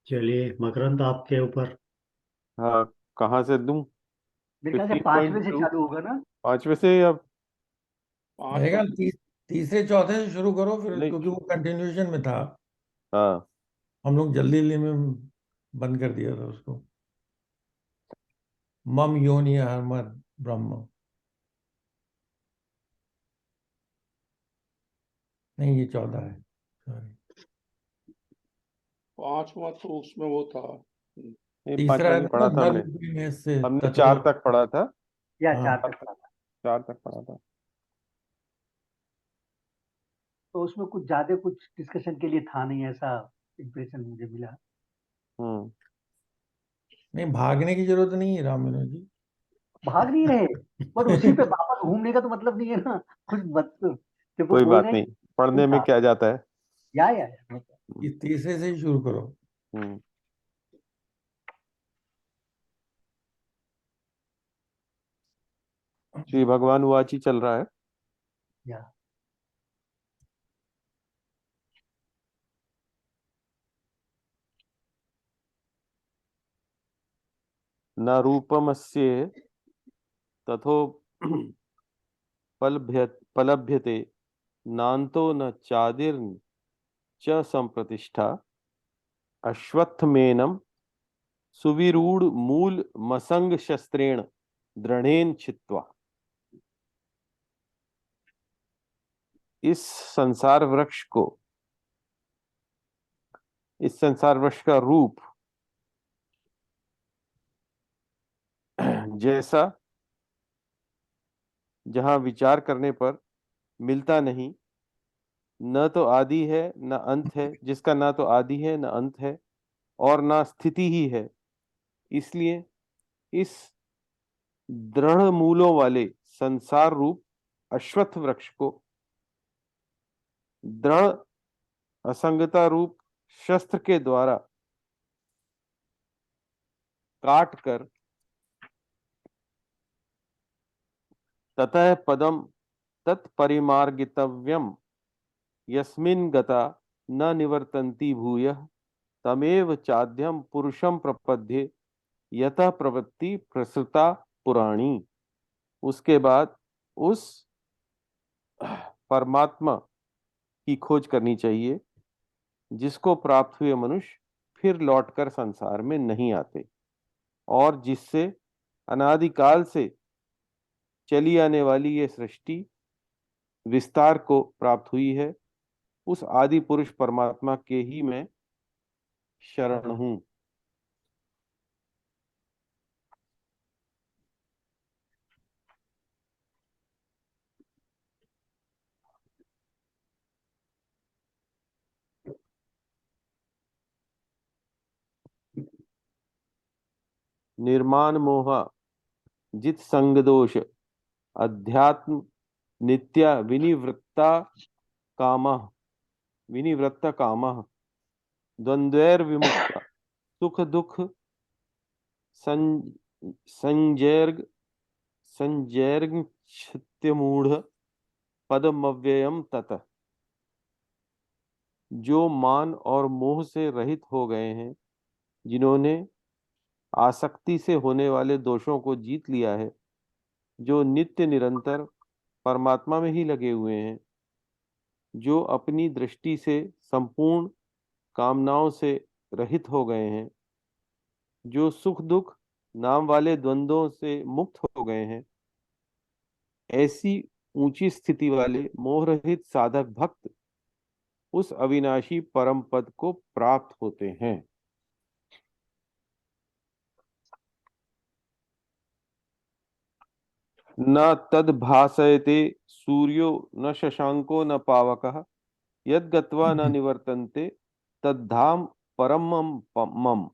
चलिए मकरंद आपके ऊपर। हाँ, कहाँ से दूं? मेरे ख्याल से फिफ्टीन पॉइंट पांचवे से टू चालू होगा ना। पांचवे से या मेरे ख्याल तीसरे चौथे से शुरू करो फिर, नहीं? क्योंकि वो कंटिन्यूशन में था। हाँ। हम लोग जल्दी जल्दी में बंद कर दिया था उसको। मम योनि हर ब्रह्म। नहीं, ये 14 है, सॉरी। पांचवा तो उसमें वो था। नहीं, तीसरा पांचवा है नहीं ना, पढ़ा था न हमने। रूपी से हमने ततो। चार तक पढ़ा था। या हाँ। चार तक था। चार तक पढ़ा था। तो उसमें कुछ ज्यादा कुछ डिस्कशन के लिए था नहीं, ऐसा इम्प्रेशन मुझे मिला। हम्म। नहीं, भागने की जरूरत नहीं है राम मनोज जी। भाग नहीं रहे, बट उसी पे वापस घूमने का तो मतलब नहीं है ना। कुछ मतलब जब वो कोई बोल बात रहे हैं नहीं, कि पढ़ने में था। क्या जाता है। या। ये तीसरे से ही शुरू करो। हम्म। श्री भगवान वाची चल रहा है। या न रूपमस्य तथो पलभ्यते नान्तो न चादिर्न च संप्रतिष्ठा अश्वत्थमेनं सुविरूढ़ मूल मसंग शस्त्रेण दृढ़ेन छित्त्वा। इस संसार वृक्ष को, इस संसार वृक्ष का रूप जैसा जहां विचार करने पर मिलता नहीं, न तो आदि है न अंत है, जिसका ना तो आदि है न अंत है और ना स्थिति ही है, इसलिए इस दृढ़ मूलों वाले संसार रूप अश्वत्थ वृक्ष को दृढ़ असंगता रूप शस्त्र के द्वारा काट कर ततः पदम तत्परिमार्गितव्यम यस्मिन् गता न निवर्तन्ति भूयः तमेव चाद्यम पुरुषम प्रपद्ये यतः प्रवृत्ति प्रसृता पुराणी। उसके बाद उस परमात्मा की खोज करनी चाहिए जिसको प्राप्त हुए मनुष्य फिर लौटकर संसार में नहीं आते और जिससे अनादिकाल से चली आने वाली ये सृष्टि विस्तार को प्राप्त हुई है। उस आदि पुरुष परमात्मा के ही मैं शरण हूं। निर्माण मोह जित संग दोष अध्यात्म नित्य विनिवृत्त काम द्वंद्वैर विमुक्त सुख दुख सं, संजैर्ग संजैर्गच्छित्यमूढ़ पदमव्ययम ततः। जो मान और मोह से रहित हो गए हैं, जिन्होंने आसक्ति से होने वाले दोषों को जीत लिया है, जो नित्य निरंतर परमात्मा में ही लगे हुए हैं, जो अपनी दृष्टि से संपूर्ण कामनाओं से रहित हो गए हैं, जो सुख दुख नाम वाले द्वंद्वों से मुक्त हो गए हैं, ऐसी ऊंची स्थिति वाले मोह रहित साधक भक्त उस अविनाशी परम पद को प्राप्त होते हैं। न तद भासयते सूर्यो न शशांको न पावकः यद गत्वा न निवर्तन्ते तद्धाम परमम मम।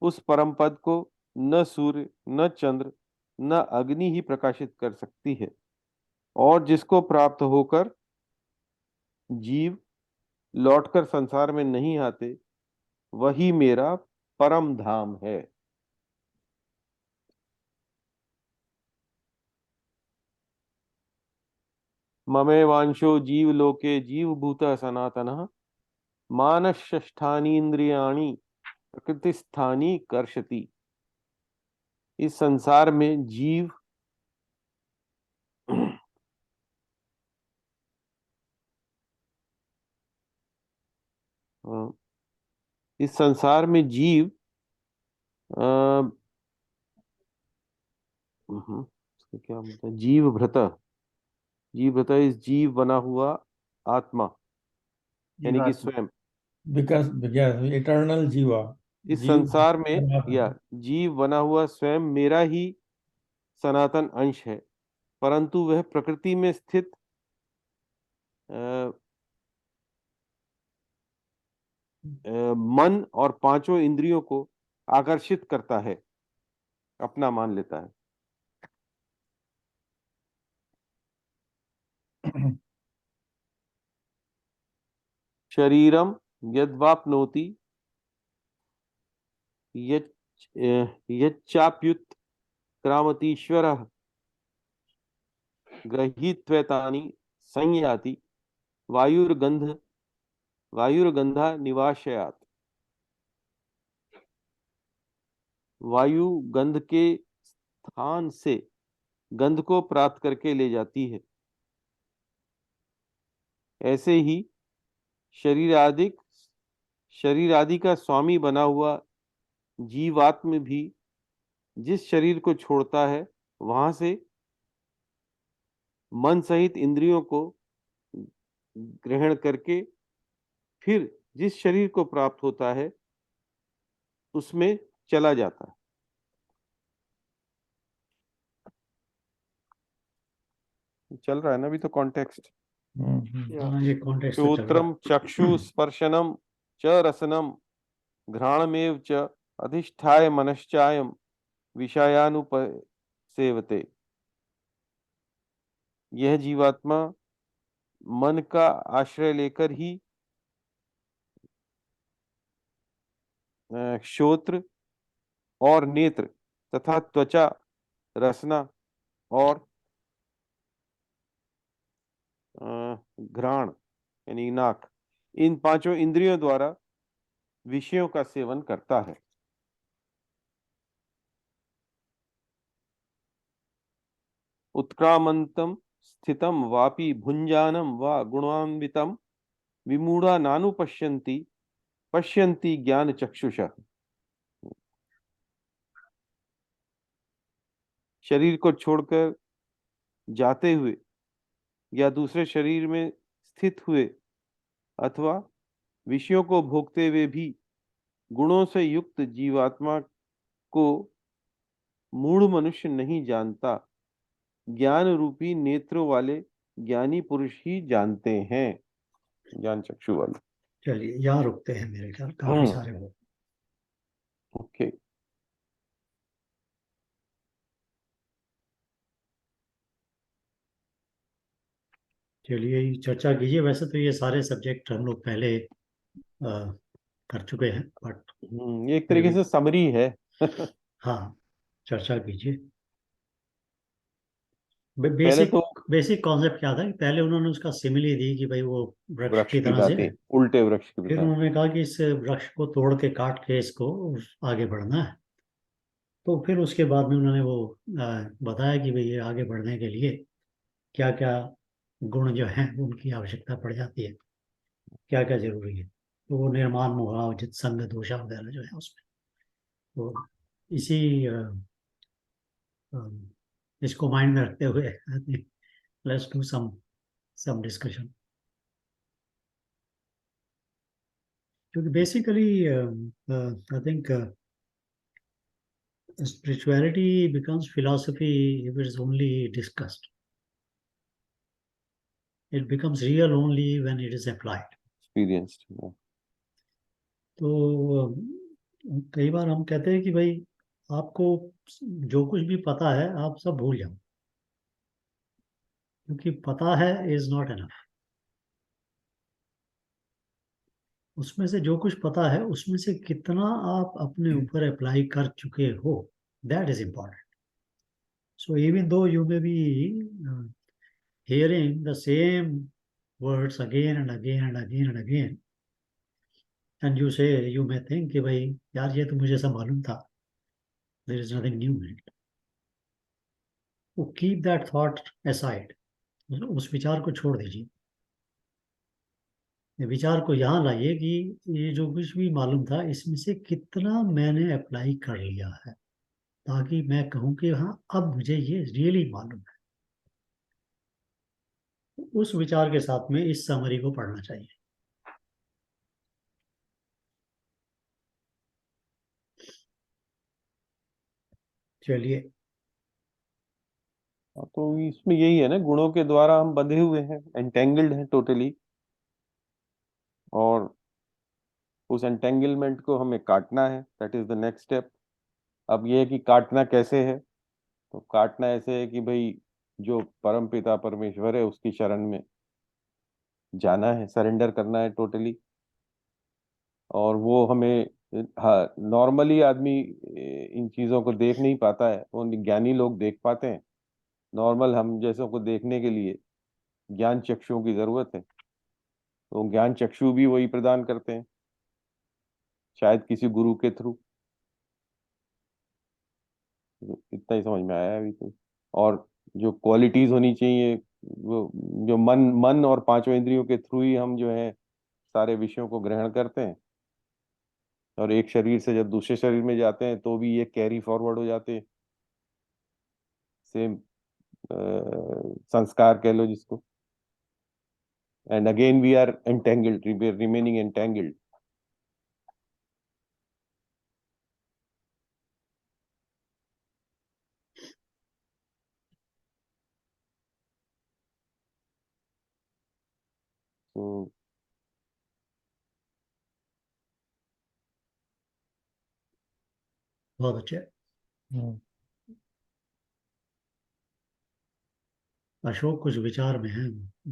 उस परम पद को न सूर्य न चंद्र न अग्नि ही प्रकाशित कर सकती है और जिसको प्राप्त होकर जीव लौटकर संसार में नहीं आते, वही मेरा परम धाम है। ममेवांशो जीव लोके जीव भूत सनातनः मानसष्ठानि इंद्रियाणि प्रकृतिस्थानी कर्षति। इस संसार में जीव इस संसार में जीव इसका क्या मतलब, जीव भृत इस जीव बना हुआ आत्मा यानी कि जीवात्मा। स्वयं। बिकॉज इटर्नल जीवा, इस जीव संसार में परमात्मा। या जीव बना हुआ स्वयं मेरा ही सनातन अंश है, परंतु वह प्रकृति में स्थित मन और पांचों इंद्रियों को आकर्षित करता है, अपना मान लेता है। शरीरम यद्वाप्नोति यच्चाप्युत क्रामतीश्वरः गृहीत्वैतानि संयाति वायुर्गंधा निवासयात्। वायु गंध के स्थान से गंध को प्राप्त करके ले जाती है। ऐसे ही शरीर आदि का स्वामी बना हुआ जीवात्म भी जिस शरीर को छोड़ता है, वहां से मन सहित इंद्रियों को ग्रहण करके फिर जिस शरीर को प्राप्त होता है उसमें चला जाता है। चल रहा है ना अभी तो कॉन्टेक्स्ट। हाँ, ये कॉन्टेक्स्ट तो चल रहा श्रोत्रम चक्षु स्पर्शनम च रसनम घ्राणमेव च अधिष्ठाय मनश्चायम विषयानुपसेवते। यह जीवात्मा मन का आश्रय लेकर ही श्रोत्र और नेत्र तथा त्वचा, रसना और घ्राण यानी नाक, इन पांचों इंद्रियों द्वारा विषयों का सेवन करता है। उत्क्रामंतम स्थितम वापि भुंजानम वा गुणान्वितम विमूढ़ा नानुपश्यन्ति पश्यन्ति ज्ञान चक्षुषः। शरीर को छोड़कर जाते हुए या दूसरे शरीर में स्थित हुए अथवा विषयों को भोगते हुए भी गुणों से युक्त जीवात्मा को मूढ़ मनुष्य नहीं जानता, ज्ञान रूपी नेत्रों वाले ज्ञानी पुरुष ही जानते हैं, ज्ञान चक्षु वाले। चलिए यहाँ रुकते हैं, मेरे ख्याल काफी सारे हो। ओके। चलिए चर्चा कीजिए। वैसे तो ये सारे सब्जेक्ट हम लोग पहले कर चुके हैं, बट ये एक तरीके से समरी है। हाँ, चर्चा कीजिए। पहले बेसिक तो बेसिक कॉन्सेप्ट क्या था कि पहले उन्होंने उसका सिमिली दी कि भाई वो वृक्ष वृक्ष की की तरह से बातें, है। उल्टे वृक्ष की फिर बातें। उन्होंने कहा कि इस वृक्ष को तोड़ के काट के इसको आगे बढ़ना है। तो फिर उसके बाद में उन्होंने वो बताया कि भाई ये आगे बढ़ने के लिए क्या क्या गुण जो हैं उनकी आवश्यकता पड़ जाती है, क्या क्या जरूरी है। तो वो निर्माण मोह जित संग दोषा वगैरह जो है उसमें, तो इसी इसको माइंड में रखते हुए I think let's do some discussion. क्योंकि basically I think spirituality becomes philosophy if it is only discussed. It becomes real only when it is applied. Experienced. तो कई बार हम कहते हैं कि भाई आपको जो कुछ भी पता है आप सब भूल जाओ, क्योंकि पता है इज नॉट एनफ। उसमें से जो कुछ पता है उसमें से कितना आप अपने ऊपर अप्लाई कर चुके हो, that is important. So even though you may be hearing the same words again and again and again and again, and you may think कि भाई यार ये तो मुझे सब मालूम था, there is nothing new in it. वो कीप दैट थॉट असाइड, उस विचार को छोड़ दीजिए। ये विचार को यहाँ लाइए कि ये जो कुछ भी मालूम था इसमें से कितना मैंने अप्लाई कर लिया है, ताकि मैं कहूँ कि हाँ अब मुझे ये रियली मालूम है। उस विचार के साथ में इस समरी को पढ़ना चाहिए। चलिए। तो इसमें यही है ना, गुणों के द्वारा हम बंधे हुए हैं, एंटेंगल्ड हैं टोटली, और उस एंटेंगलमेंट को हमें काटना है। That is the next step. अब ये है कि काटना कैसे है। तो काटना ऐसे है कि भाई जो परम पिता परमेश्वर है उसकी शरण में जाना है, सरेंडर करना है टोटली। और वो हमें, हाँ, नॉर्मली आदमी इन चीजों को देख नहीं पाता है, वो ज्ञानी लोग देख पाते हैं। नॉर्मल हम जैसों को देखने के लिए ज्ञान चक्षुओं की जरूरत है, तो ज्ञान चक्षु भी वही प्रदान करते हैं, शायद किसी गुरु के थ्रू। इतना ही समझ में आया है अभी तो। और जो क्वालिटीज होनी चाहिए, वो जो मन मन और पांचों इंद्रियों के थ्रू ही हम जो है सारे विषयों को ग्रहण करते हैं। और एक शरीर से जब दूसरे शरीर में जाते हैं तो भी ये कैरी फॉरवर्ड हो जाते हैं, सेम संस्कार कह लो जिसको। And again we are entangled, remaining entangled. तो बहुत अच्छे। हम्म। अशोक कुछ विचार में है,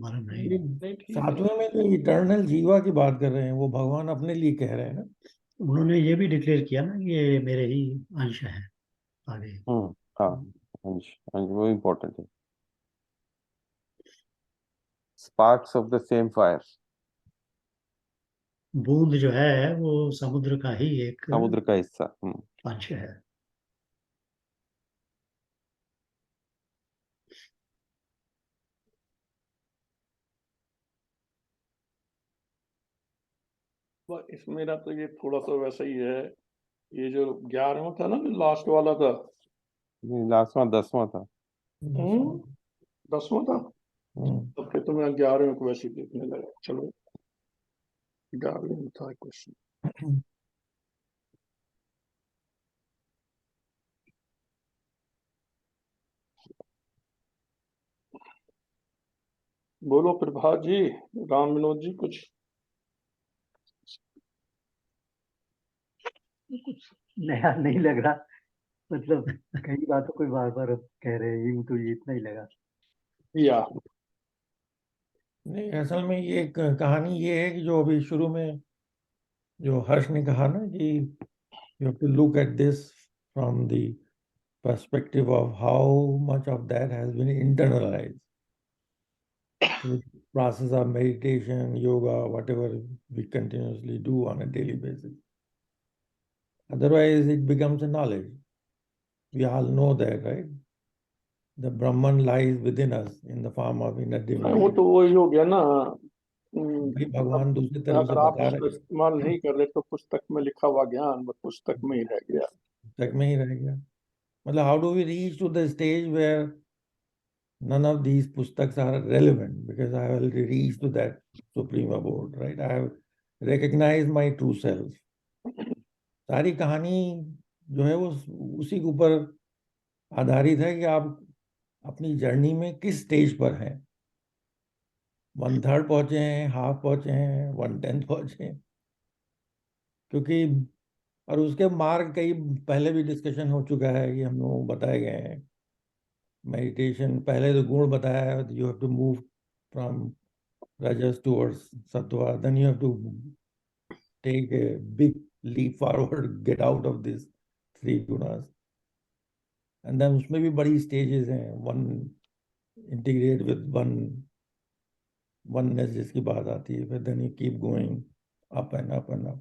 मालूम नहीं। ये नहीं, ठीक है। सातवें में जो इटर्नल जीवा की बात कर रहे हैं वो भगवान अपने लिए कह रहे हैं ना। उन्होंने ये भी डिक्लेयर किया ना कि ये मेरे ही अंश हैं आगे। हाँ, अंश, अंश वो इम्पोर्टेंट है। Sparks of the same fire. बूंद जो है वो समुद्र का ही एक समुद्र का हिस्सा। अंश है। इस मेरा तो ये थोड़ा सा वैसा ही है। ये जो 11वां था ना, लास्ट वाला था, लास्ट 10वां था। 10वां था। हम्म। तो फिर तो मैं 11वें को वैसे ही देखने लगा। चलो, 11वें में था क्वेश्चन। बोलो प्रभात जी, राम विनोद जी, कुछ कुछ नया नहीं लग रहा, मतलब कई बातों को बार बार कह रहे हैं, यूं तो ये इतना ही लगा। या नहीं, असल में ये एक कहानी ये है कि जो अभी शुरू में जो हर्ष ने कहा ना कि you have to look at this from the perspective of how much of that has been internalized through the process of meditation, yoga, whatever we continuously do on a daily basis. Otherwise, it becomes a knowledge. We all know that, right? The Brahman lies within us in the form of inner वो divinity. तो वही हो गया ना। भाई मतलब भगवान दूसरी तरफ से अगर आप बता उसको रहे इस्तेमाल नहीं कर रहे तो पुस्तक में लिखा हुआ ज्ञान वो पुस्तक में ही रह गया। हैं, तक में ही रह गया। मतलब how do we reach to the stage where none of these pustaks are relevant because I have already reached to that supreme abode, right? I have recognized my true self. सारी कहानी जो है वो उसी के ऊपर आधारित है कि आप अपनी जर्नी में किस स्टेज पर हैं। 1/3 पहुंचे हैं, हाफ पहुंचे हैं, 1/10 पहुंचे हैं, क्योंकि और उसके मार्ग कई पहले भी डिस्कशन हो चुका है कि हम लोग बताए गए हैं। मेडिटेशन पहले तो गुण बताया है, you have to move from rajas towards sattva, then you have to take a big leap forward, get out of these 3 gunas. And then उसमें भी बड़ी stages हैं, one integrate with oneness जिसकी बात आती है, फिर then you keep going up and up and up.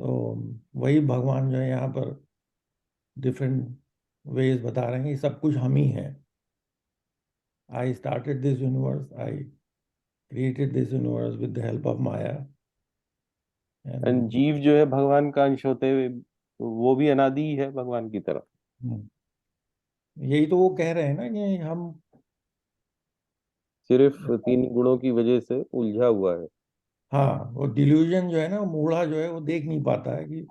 तो वही भगवान जो है यहाँ पर डिफरेंट वेज बता रहे हैं कि सब कुछ हम ही हैं. I started this universe, I created this universe with the help of Maya. And जीव जो है भगवान का अंश होते हुए वो भी अनादि ही है भगवान की तरह. यही तो वो कह रहे हैं ना कि हम सिर्फ 3 गुणों की वजह से उलझा हुआ है. हाँ, वो डिल्यूजन जो है ना, मूढ़ा जो है वो देख नहीं पाता है कि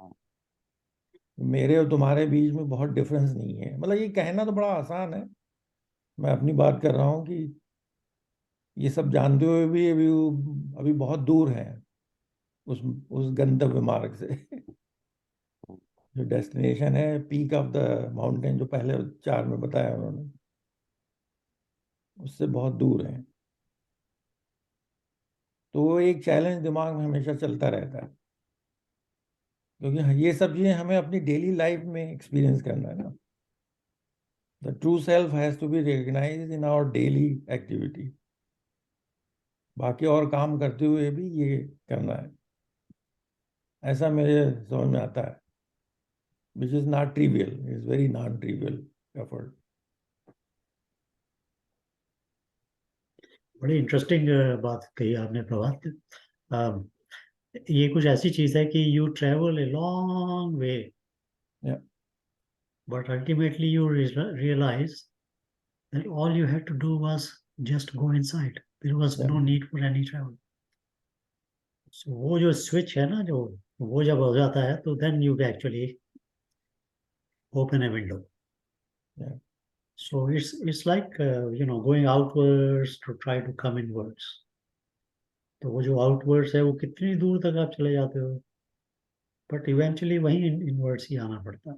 मेरे और तुम्हारे बीच में बहुत डिफरेंस नहीं है. मतलब ये कहना तो बड़ा आसान है, मैं अपनी बात कर रहा हूँ कि ये सब जानते हुए भी अभी बहुत दूर है उस गंतव्य मार्ग से. जो डेस्टिनेशन है, पीक ऑफ द माउंटेन, जो पहले 4 में बताया उन्होंने, उससे बहुत दूर है. तो वो एक चैलेंज दिमाग में हमेशा चलता रहता है, क्योंकि ये सब चीजें हमें अपनी डेली लाइफ में एक्सपीरियंस करना है ना. The true self has to be recognised in our daily activity. बाकी और काम करते हुए भी ये करना है, ऐसा मेरे समझ में आता है. Which is not trivial, is very non trivial effort. बड़ी इंटरेस्टिंग बात कही आपने प्रभात. अ, ये कुछ ऐसी चीज है कि you travel a long way, Yeah. But ultimately you realize that all you had to do was just go inside. There was Yeah. No need for any travel. So वो जो स्विच है ना, जो वो जब हो जाता है तो then you actually open a window. Yeah. So it's like going outwards to try to come inwards. तो वो जो आउटवर्ड्स है वो कितनी दूर तक आप चले जाते हो, बट इवेंचुअली वहीं इनवर्ड्स ही आना पड़ता है.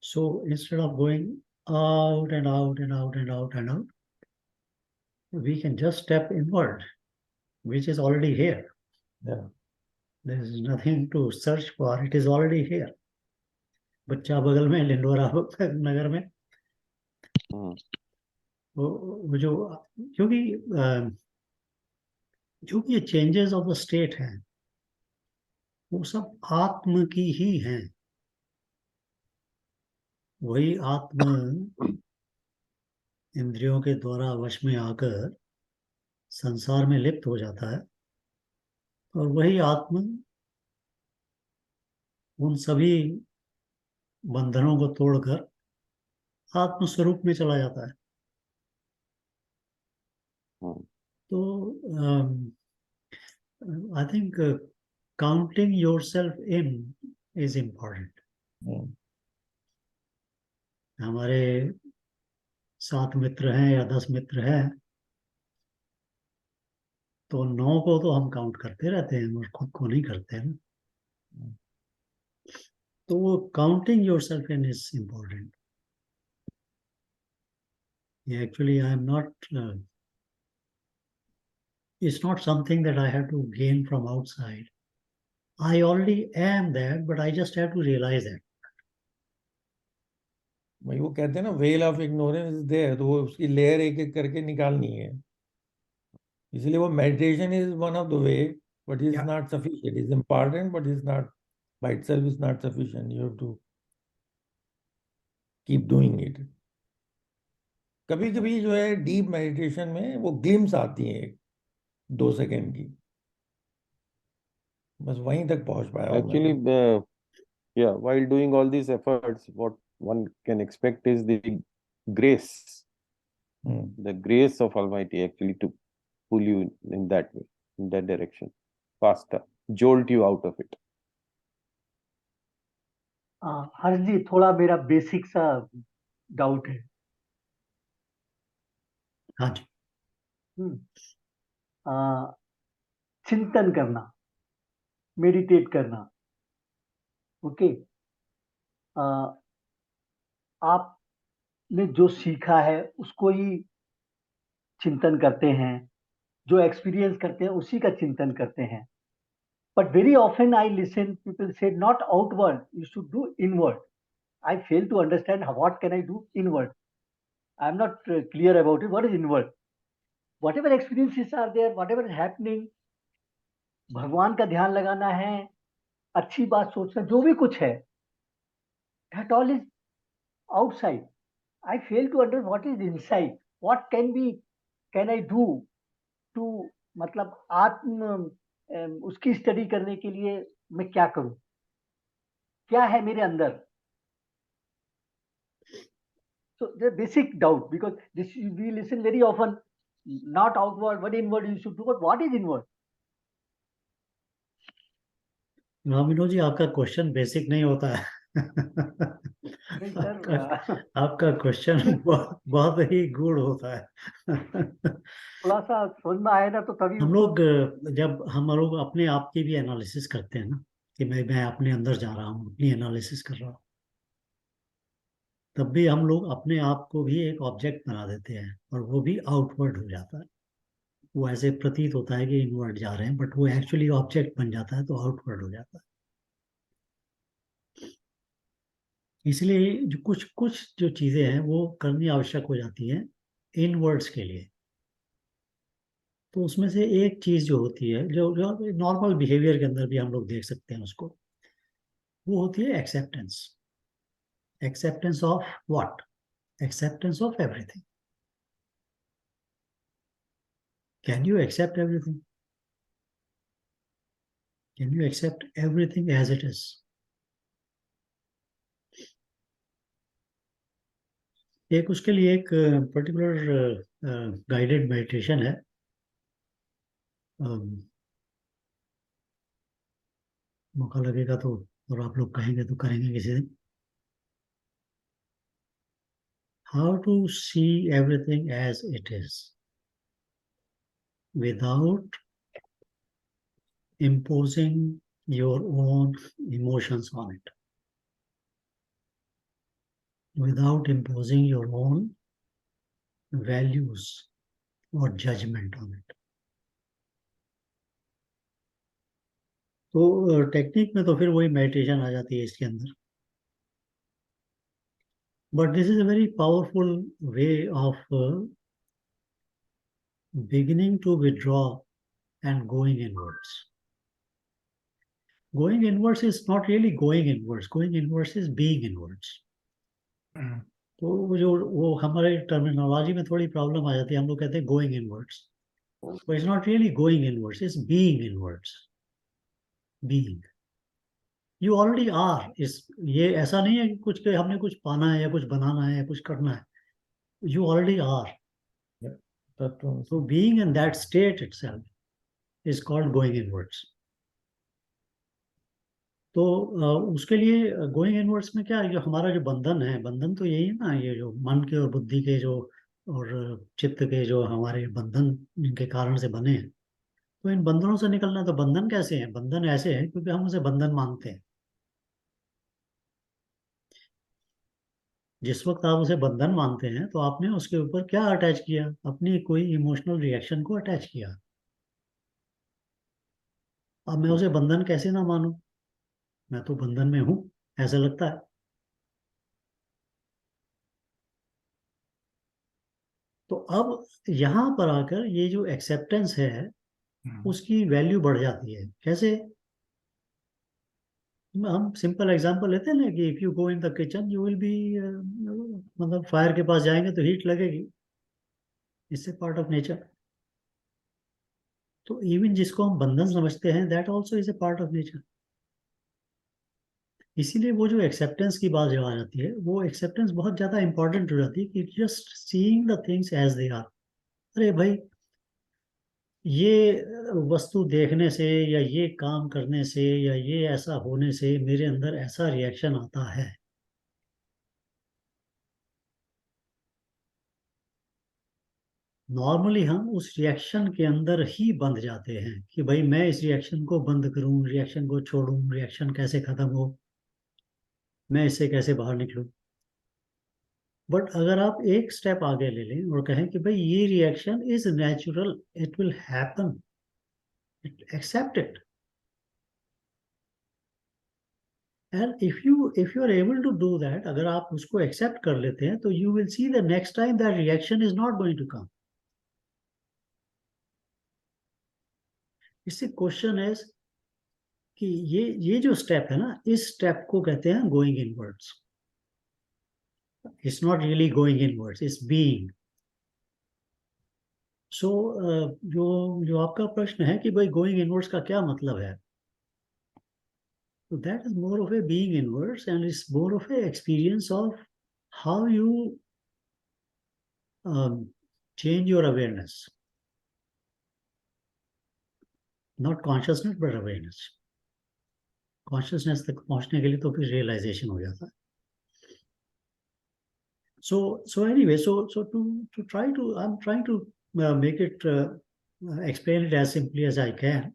So instead of going out and out and out and out and out, we can just step inward, which is already here. Yeah. There is nothing to search for, it is already here. बच्चा बगल में लिंडोरा नगर में वो जो, क्योंकि जो भी ये चेंजेस ऑफ द स्टेट हैं वो सब आत्म की ही हैं. वही आत्म इंद्रियों के द्वारा वश में आकर संसार में लिप्त हो जाता है, और वही आत्म उन सभी बंधनों को तोड़कर आत्म स्वरूप में चला जाता है. तो I think counting yourself in is important. हमारे 7 मित्र हैं या 10 मित्र हैं, तो 9 को तो हम काउंट करते रहते हैं और खुद को नहीं करते हैं. तो वो counting yourself in is important. Actually I am not, it's not something that I have to gain from outside. I already am that, but I just have to realize that. वही वो कहते हैं ना, veil of ignorance is there, तो वो उसकी layer एक एक करके निकालनी है. इसलिए वो meditation is one of the way, but is not sufficient. Is important but is not by itself is not sufficient. You have to keep doing it. कभी कभी जो है डीप मेडिटेशन में वो ग्लिम्स आती है 2 सेकंड की, बस वहीं तक पहुंच पाया हूं Actually, yeah, while doing all these efforts, what one can expect is the grace, the grace of Almighty actually to pull you in that way, in that direction, faster, jolt you out of it. हर्ष जी, थोड़ा मेरा basic सा doubt है. हाँ जी. चिंतन करना, meditate करना, okay. आपने जो सीखा है उसको ही चिंतन करते हैं, जो एक्सपीरियंस करते हैं उसी का चिंतन करते हैं. But very often I listen people say not outward, you should do inward. I fail to understand what can I do inward. I am not clear about it. What is inward? whatever experiences are there, whatever is happening, भगवान का ध्यान लगाना है, अच्छी बात सोचना, जो भी कुछ है, that all is outside. I fail to understand what is inside. What can I do to, मतलब उसकी स्टडी करने के लिए मैं क्या करूं, क्या है मेरे अंदर. So the basic doubt, because this we listen very often, not outward, but inward you should do. But what is inward? Vinod ji, आपका क्वेश्चन बेसिक नहीं होता है. नहीं आपका सर, आपका क्वेश्चन बहुत ही गूढ़ होता है. थोड़ा सा समझ में आया ना तो तभी हम उसको. लोग जब हम लोग अपने आप की भी एनालिसिस करते हैं ना, कि मैं अपने अंदर जा रहा हूँ, अपनी एनालिसिस कर रहा हूँ, तब भी हम लोग अपने आप को भी एक ऑब्जेक्ट बना देते हैं, और वो भी आउटवर्ड हो जाता है. वो ऐसे प्रतीत होता है कि इनवर्ड जा रहे हैं, बट वो एक्चुअली ऑब्जेक्ट बन जाता है, तो आउटवर्ड हो जाता है. इसलिए जो कुछ कुछ जो चीजें हैं वो करनी आवश्यक हो जाती हैं इनवर्ड्स के लिए. तो उसमें से एक चीज जो होती है, जो जो नॉर्मल बिहेवियर के अंदर भी हम लोग देख सकते हैं उसको, वो होती है acceptance. Acceptance of what? Acceptance of everything. Can you accept everything? Can you accept everything as it is? एक उसके लिए एक पर्टिकुलर गाइडेड मेडिटेशन है. मौका लगेगा तो, और आप लोग कहेंगे तो करेंगे किसी दिन. How to see everything as it is without imposing your own emotions on it, without imposing your own values or judgment on it. तो टेक्निक में तो फिर वही मेडिटेशन आ जाती है इसके अंदर. But this is a very powerful way of beginning to withdraw and going inwards. Going inwards is not really going inwards. Going inwards is being inwards. तो वो हमारे टर्मिनोलॉजी में थोड़ी प्रॉब्लम आ जाती है. हम लोग कहते हैं going inwards, but it's not really going inwards, it's being inwards. Being. You already are. ये ऐसा नहीं है कि कुछ के हमने कुछ पाना है या कुछ बनाना है या कुछ करना है. You already are. So being in that state itself is called going inwards. तो उसके लिए गोइंग इनवर्ड्स में क्या है, जो हमारा जो बंधन है, बंधन तो यही है ना, ये जो मन के और बुद्धि के जो और चित्त के जो हमारे बंधन इनके कारण से बने हैं. तो इन बंधनों से निकलना, तो बंधन कैसे हैं? बंधन ऐसे हैं क्योंकि हम उसे बंधन मानते हैं. जिस वक्त आप उसे बंधन मानते हैं तो आपने उसके ऊपर क्या अटैच किया? अपनी कोई इमोशनल रिएक्शन को अटैच किया. अब मैं उसे बंधन कैसे ना मानूं? मैं तो बंधन में हूं, ऐसा लगता है. तो अब यहां पर आकर ये जो एक्सेप्टेंस है उसकी वैल्यू बढ़ जाती है. कैसे? हम सिंपल एग्जांपल लेते हैं ना, कि if you go in the kitchen you will be, मतलब फायर के पास जाएंगे तो हीट लगेगी. इससे पार्ट ऑफ नेचर. तो इवन जिसको हम बंधन समझते हैं, that also is a part of nature. इसीलिए वो जो एक्सेप्टेंस की बात जो आ जाती है, वो एक्सेप्टेंस बहुत ज्यादा इंपॉर्टेंट हो जाती है, कि just seeing the things as they are. अरे भाई, ये वस्तु देखने से या ये काम करने से या ये ऐसा होने से मेरे अंदर ऐसा रिएक्शन आता है. नॉर्मली हम उस रिएक्शन के अंदर ही बंध जाते हैं, कि भाई मैं इस रिएक्शन को बंद करूं, रिएक्शन को छोड़ूं, रिएक्शन कैसे खत्म हो, मैं इससे कैसे बाहर निकलूं. बट अगर आप एक स्टेप आगे ले लें और कहें कि भाई ये reaction is natural, it will happen, accept it. And if you are able to do that, अगर आप उसको एक्सेप्ट कर लेते हैं, तो you will see the next time that reaction is not going to come. इससे क्वेश्चन इज कि ये जो स्टेप है ना, इस स्टेप को कहते हैं going inwards. It's not really going inwards, it's being. So जो जो आपका प्रश्न है कि भाई गोइंग इनवर्ड्स का क्या मतलब है, तो that is more of a being inwards and it's more of A experience of how you change your awareness, not consciousness but awareness. Consciousness तक पहुंचने के लिए तो फिर realization हो जाता है. So anyway, so to try to, I'm trying to make it explain it as simply as I can.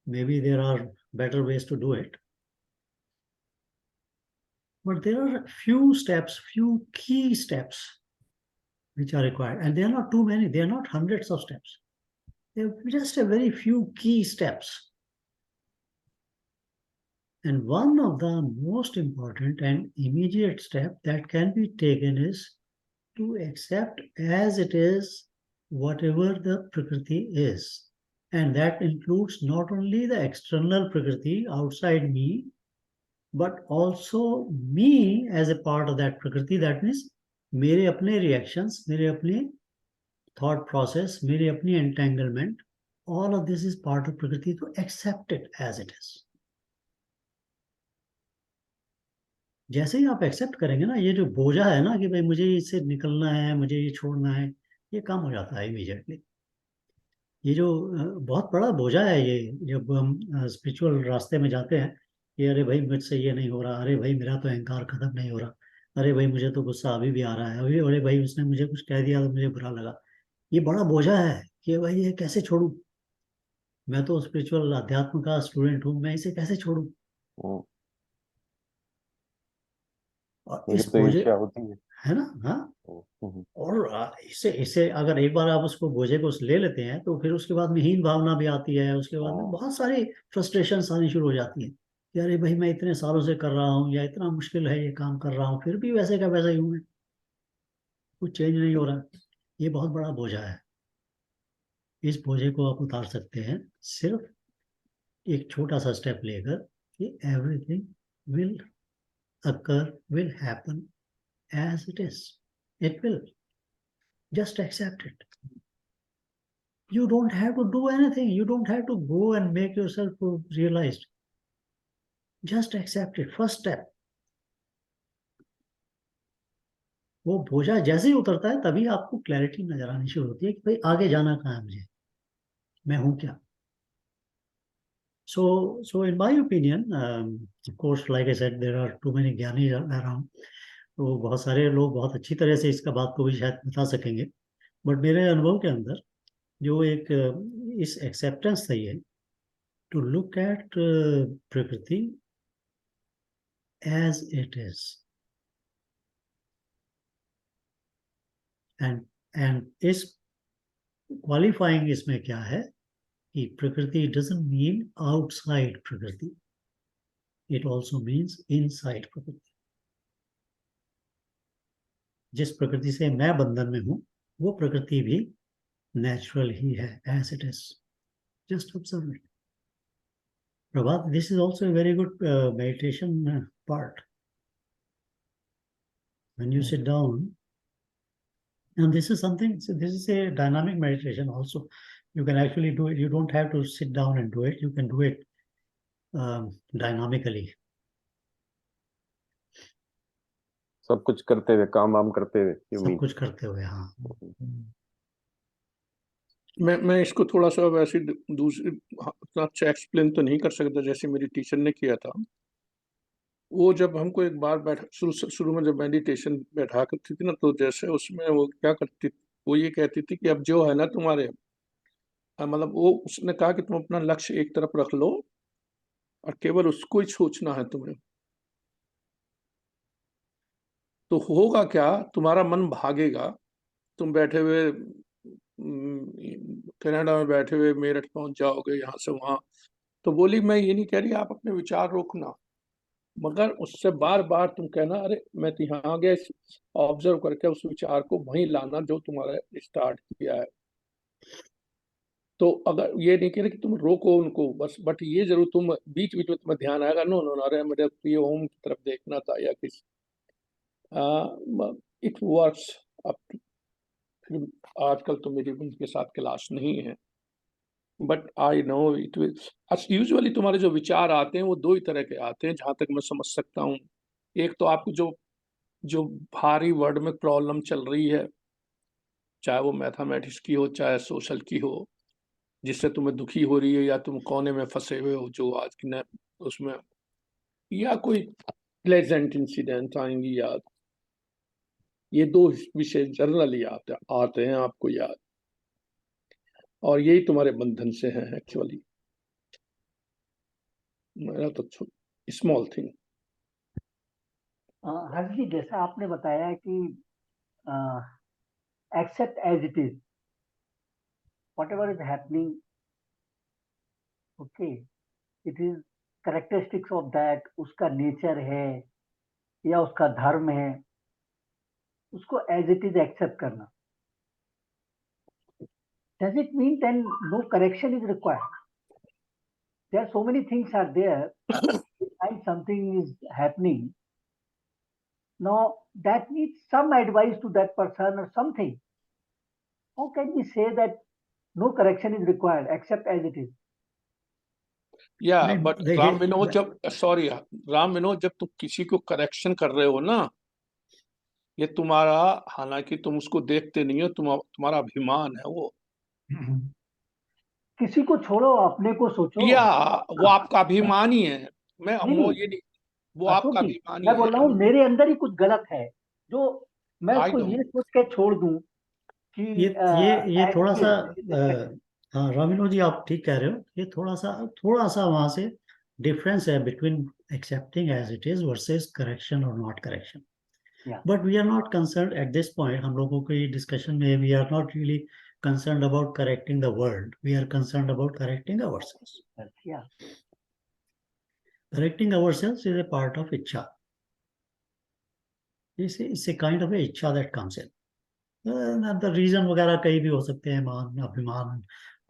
Maybe there are better ways to do it, but there are few steps, few key steps which are required, and they are not too many. They are not hundreds of steps. They are just a very few key steps. And one of the most important and immediate step that can be taken is to accept as it is whatever the Prakriti is. And that includes not only the external Prakriti outside me, but also me as a part of that Prakriti. That means मेरे अपने reactions, मेरे अपने thought process, मेरे अपनी entanglement, all of this is part of Prakriti. To accept it as it is. जैसे ही आप accept करेंगे ना, ये जो बोझा है ना कि भाई मुझे इससे निकलना है, मुझे ये छोड़ना है, ये काम हो जाता है इमीडिएटली. ये जो बहुत बड़ा बोझा है, ये जब हम स्पिरिचुअल रास्ते में जाते हैं कि अरे भाई मुझसे ये नहीं हो रहा, अरे भाई मेरा तो अहंकार खत्म नहीं हो रहा, अरे भाई मुझे तो गुस्सा अभी भी आ रहा है, अभी अरे भाई उसने मुझे कुछ कह दिया तो मुझे बुरा लगा. ये बड़ा बोझा है कि भाई ये कैसे छोड़ूं, मैं तो स्पिरिचुअल अध्यात्म का स्टूडेंट हूँ, मैं इसे कैसे छोड़ूं. और मुझे इस तो बोझे, ईर्ष्या होती है ना, हाँ. और इससे इससे अगर एक बार आप उसको बोझे को ले लेते हैं तो फिर उसके बाद में हीन भावना भी आती है, उसके बाद में बहुत सारी फ्रस्ट्रेशन आनी शुरू हो जाती है कि अरे भाई मैं इतने सालों से कर रहा हूँ, या इतना मुश्किल है ये काम कर रहा हूँ, फिर भी वैसे का वैसा ही हूँ मैं, कुछ चेंज नहीं हो रहा. ये बहुत बड़ा बोझा है. इस बोझे को आप उतार सकते हैं सिर्फ एक छोटा सा स्टेप लेकर कि everything will occur, will happen as it is. It will. Just accept it. You don't have to do anything. You don't have to go and make yourself realized. Just accept it. First step. वो बोझा जैसे ही उतरता है तभी आपको clarity नजर आनी शुरू होती है कि भाई आगे जाना कहाँ है, मुझे मैं हूँ क्या. So in my opinion, of course, like I said, there are too many ज्ञानी around. तो बहुत सारे लोग बहुत अच्छी तरह से इसका बात को भी शायद बता सकेंगे, बट मेरे अनुभव के अंदर जो एक इस एक्सेप्टेंस था, ये टू लुक एट प्रकृति एज इट इज. एंड इस क्वालिफाइंग इसमें क्या है कि प्रकृति डजंट मीन आउटसाइड प्रकृति, इट ऑल्सो मीन्स इनसाइड प्रकृति. जिस प्रकृति से मैं बंधन में हूं वो प्रकृति भी नेचुरल ही है, as it is. Just observe it. Prabhat, this is also a very good meditation part. When you sit down, and this is something, so this is a dynamic meditation also. You can actually do it. You don't have to sit down and do it. You can do it dynamically. सब कुछ करते हुए, काम वाम करते हुए. सब कुछ करते हुए, हाँ. मैं इसको थोड़ा सा वैसे दूसरी उतना अच्छा एक्सप्लेन तो नहीं कर सकता जैसे मेरी टीचर ने किया था. वो जब हमको एक बार शुरू में जब मेडिटेशन बैठा करती थी ना, तो जैसे उसमें वो क्या करती, वो ये कहती थी कि अब जो है ना तुम्हारे, मतलब वो उसने कहा कि तुम अपना लक्ष्य एक तरफ रख लो और केवल उसको ही सोचना है तुम्हें. तो होगा क्या, तुम्हारा मन भागेगा. तुम बैठे हुए कनाडा में बैठे हुए मेरठ पहुंच जाओगे, यहाँ से वहां. तो बोली मैं ये नहीं कह रही आप अपने विचार रोकना, मगर उससे बार बार तुम कहना अरे मैं तो यहाँ आ गया, ऑब्जर्व करके उस विचार को वहीं लाना जो तुम्हारा स्टार्ट किया है. तो अगर ये नहीं कह रहे कि तुम रोको उनको बस, बट ये जरूर तुम बीच बीच में तुम्हें ध्यान आएगा, नो नो अरे मुझे ये होम की तरफ देखना था या किस, इट वर्क्स। अब आजकल तो मेरी उनके साथ क्लास नहीं है, but I know it will. Usually तुम्हारे जो विचार आते हैं वो दो ही तरह के आते हैं जहां तक मैं समझ सकता हूँ। एक तो आपको जो जो भारी वर्ड में प्रॉब्लम चल रही है, चाहे वो मैथमेटिक्स की हो चाहे सोशल की हो, जिससे तुम्हें दुखी हो रही है या तुम कोने में फंसे हुए हो जो आज की न उसमें, या कोई प्लेजेंट इंसिडेंट आएंगी याद, ये दो विषय जनरली आते हैं आपको याद, और यही तुम्हारे बंधन से हैं एक्चुअली। मेरा तो स्मॉल थिंग। हर्ष जी, जैसा आपने बताया कि accept as it is whatever is happening, okay, it is characteristics of that, उसका नेचर है या उसका धर्म है, उसको एज इट इज एक्सेप्ट करना। Does it mean then no correction is required? There are so many things are there. If something is happening, now that needs some advice to that person or something. How can we say that no correction is required, accept as it is? या नहीं, but देखिए, राम विनोद जब sorry Ram Vinod जब तुम किसी को correction कर रहे हो ना, ये तुम्हारा, हालांकि तुम उसको देखते नहीं हो, तुम्हारा अभिमान है वो, किसी को छोड़ो, अपने को सोचो। या वो आपका अभिमान ही है। मैं नहीं वो नहीं, ये नहीं, वो अशोक आपका जी, अभिमान मैं ही बोल रहा है। हूँ मेरे अंदर ही कुछ गलत है जो मैं आई उसको नो। ये सोच के छोड़ दूं कि ये as थोड़ा it सा is. हाँ रामिनो जी, आप ठीक कह रहे हो। ये थोड़ा सा वहां से डिफरेंस है between accepting as it is versus correction और not correction. Yeah. But we are not concern at this point, हम लोगों को ये डिस्कशन में we are not really concern about correcting the world, we are concern about correcting ourselves. Yeah. Correcting ourselves is a part of इच्छा, it's a kind of a इच्छा that comes in. The reason वगैरह कई भी हो सकते हैं, मान, अभिमान,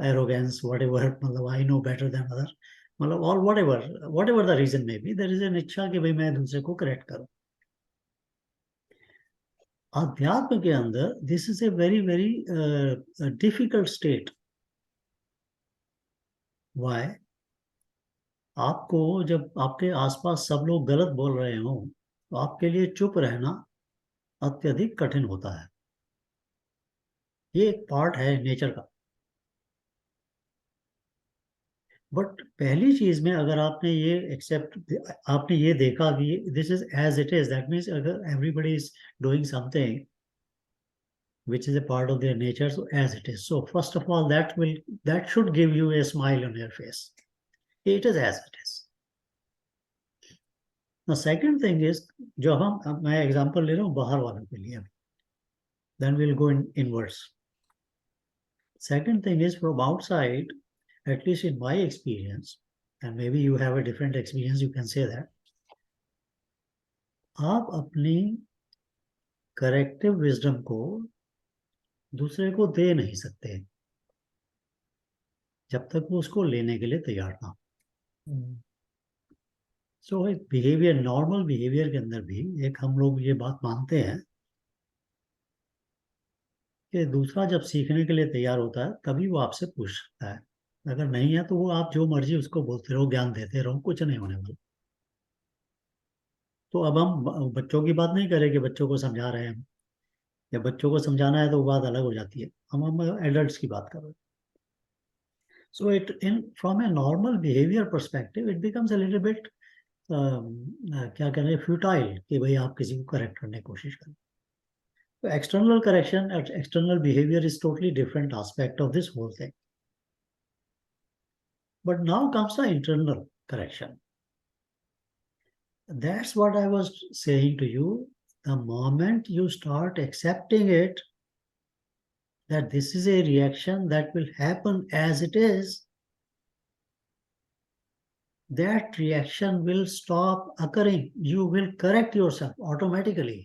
एरोगेंस, व्हाटएवर, मतलब I know better than other, मतलब और व्हाटएवर द रीजन में बी, देयर इज एन इच्छा कि भाई मैं दूसरे को करेक्ट करूं। अध्यात्म के अंदर this is a very very difficult state. Why? आपको जब आपके आसपास सब लोग गलत बोल रहे हो तो आपके लिए चुप रहना अत्यधिक कठिन होता है। ये एक पार्ट है नेचर का। बट पहली चीज में अगर आपने ये एक्सेप्ट, आपने ये देखा कि this is as it is, that means अगर everybody is doing something which is a part of their nature, so as it is, so first of all that should give you a smile on your face. It is as it is. The second thing is, जो मैं example ले रहा हूँ बाहर वालों के लिए, then we'll go inwards. Second thing is, from outside, at least in my experience, and maybe you have a different experience, you can say that, आप अपनी करेक्टिव विजडम को दूसरे को दे नहीं सकते जब तक वो उसको लेने के लिए तैयार ना। सो बिहेवियर, नॉर्मल बिहेवियर के अंदर भी एक हम लोग ये बात मानते हैं कि दूसरा जब सीखने के लिए तैयार होता है तभी वो आपसे पूछ सकता है। अगर नहीं है तो वो आप जो मर्जी उसको बोलते रहो, ज्ञान देते रहो, कुछ नहीं होने वाला। तो अब हम बच्चों की बात नहीं करें कि बच्चों को समझा रहे हैं, या बच्चों को समझाना है तो वो बात अलग हो जाती है। हम एडल्ट्स की बात कर रहे हैं। So it in from a normal behaviour perspective it becomes a little bit क्या कह रहे हैं, फ्यूटाइल, कि भाई आप किसी को करेक्ट करने की कोशिश करें। तो external correction, external behaviour is totally different aspect of this whole thing. But now comes the internal correction. That's what I was saying to you. The moment you start accepting it, that this is a reaction that will happen as it is, that reaction will stop occurring. You will correct yourself automatically.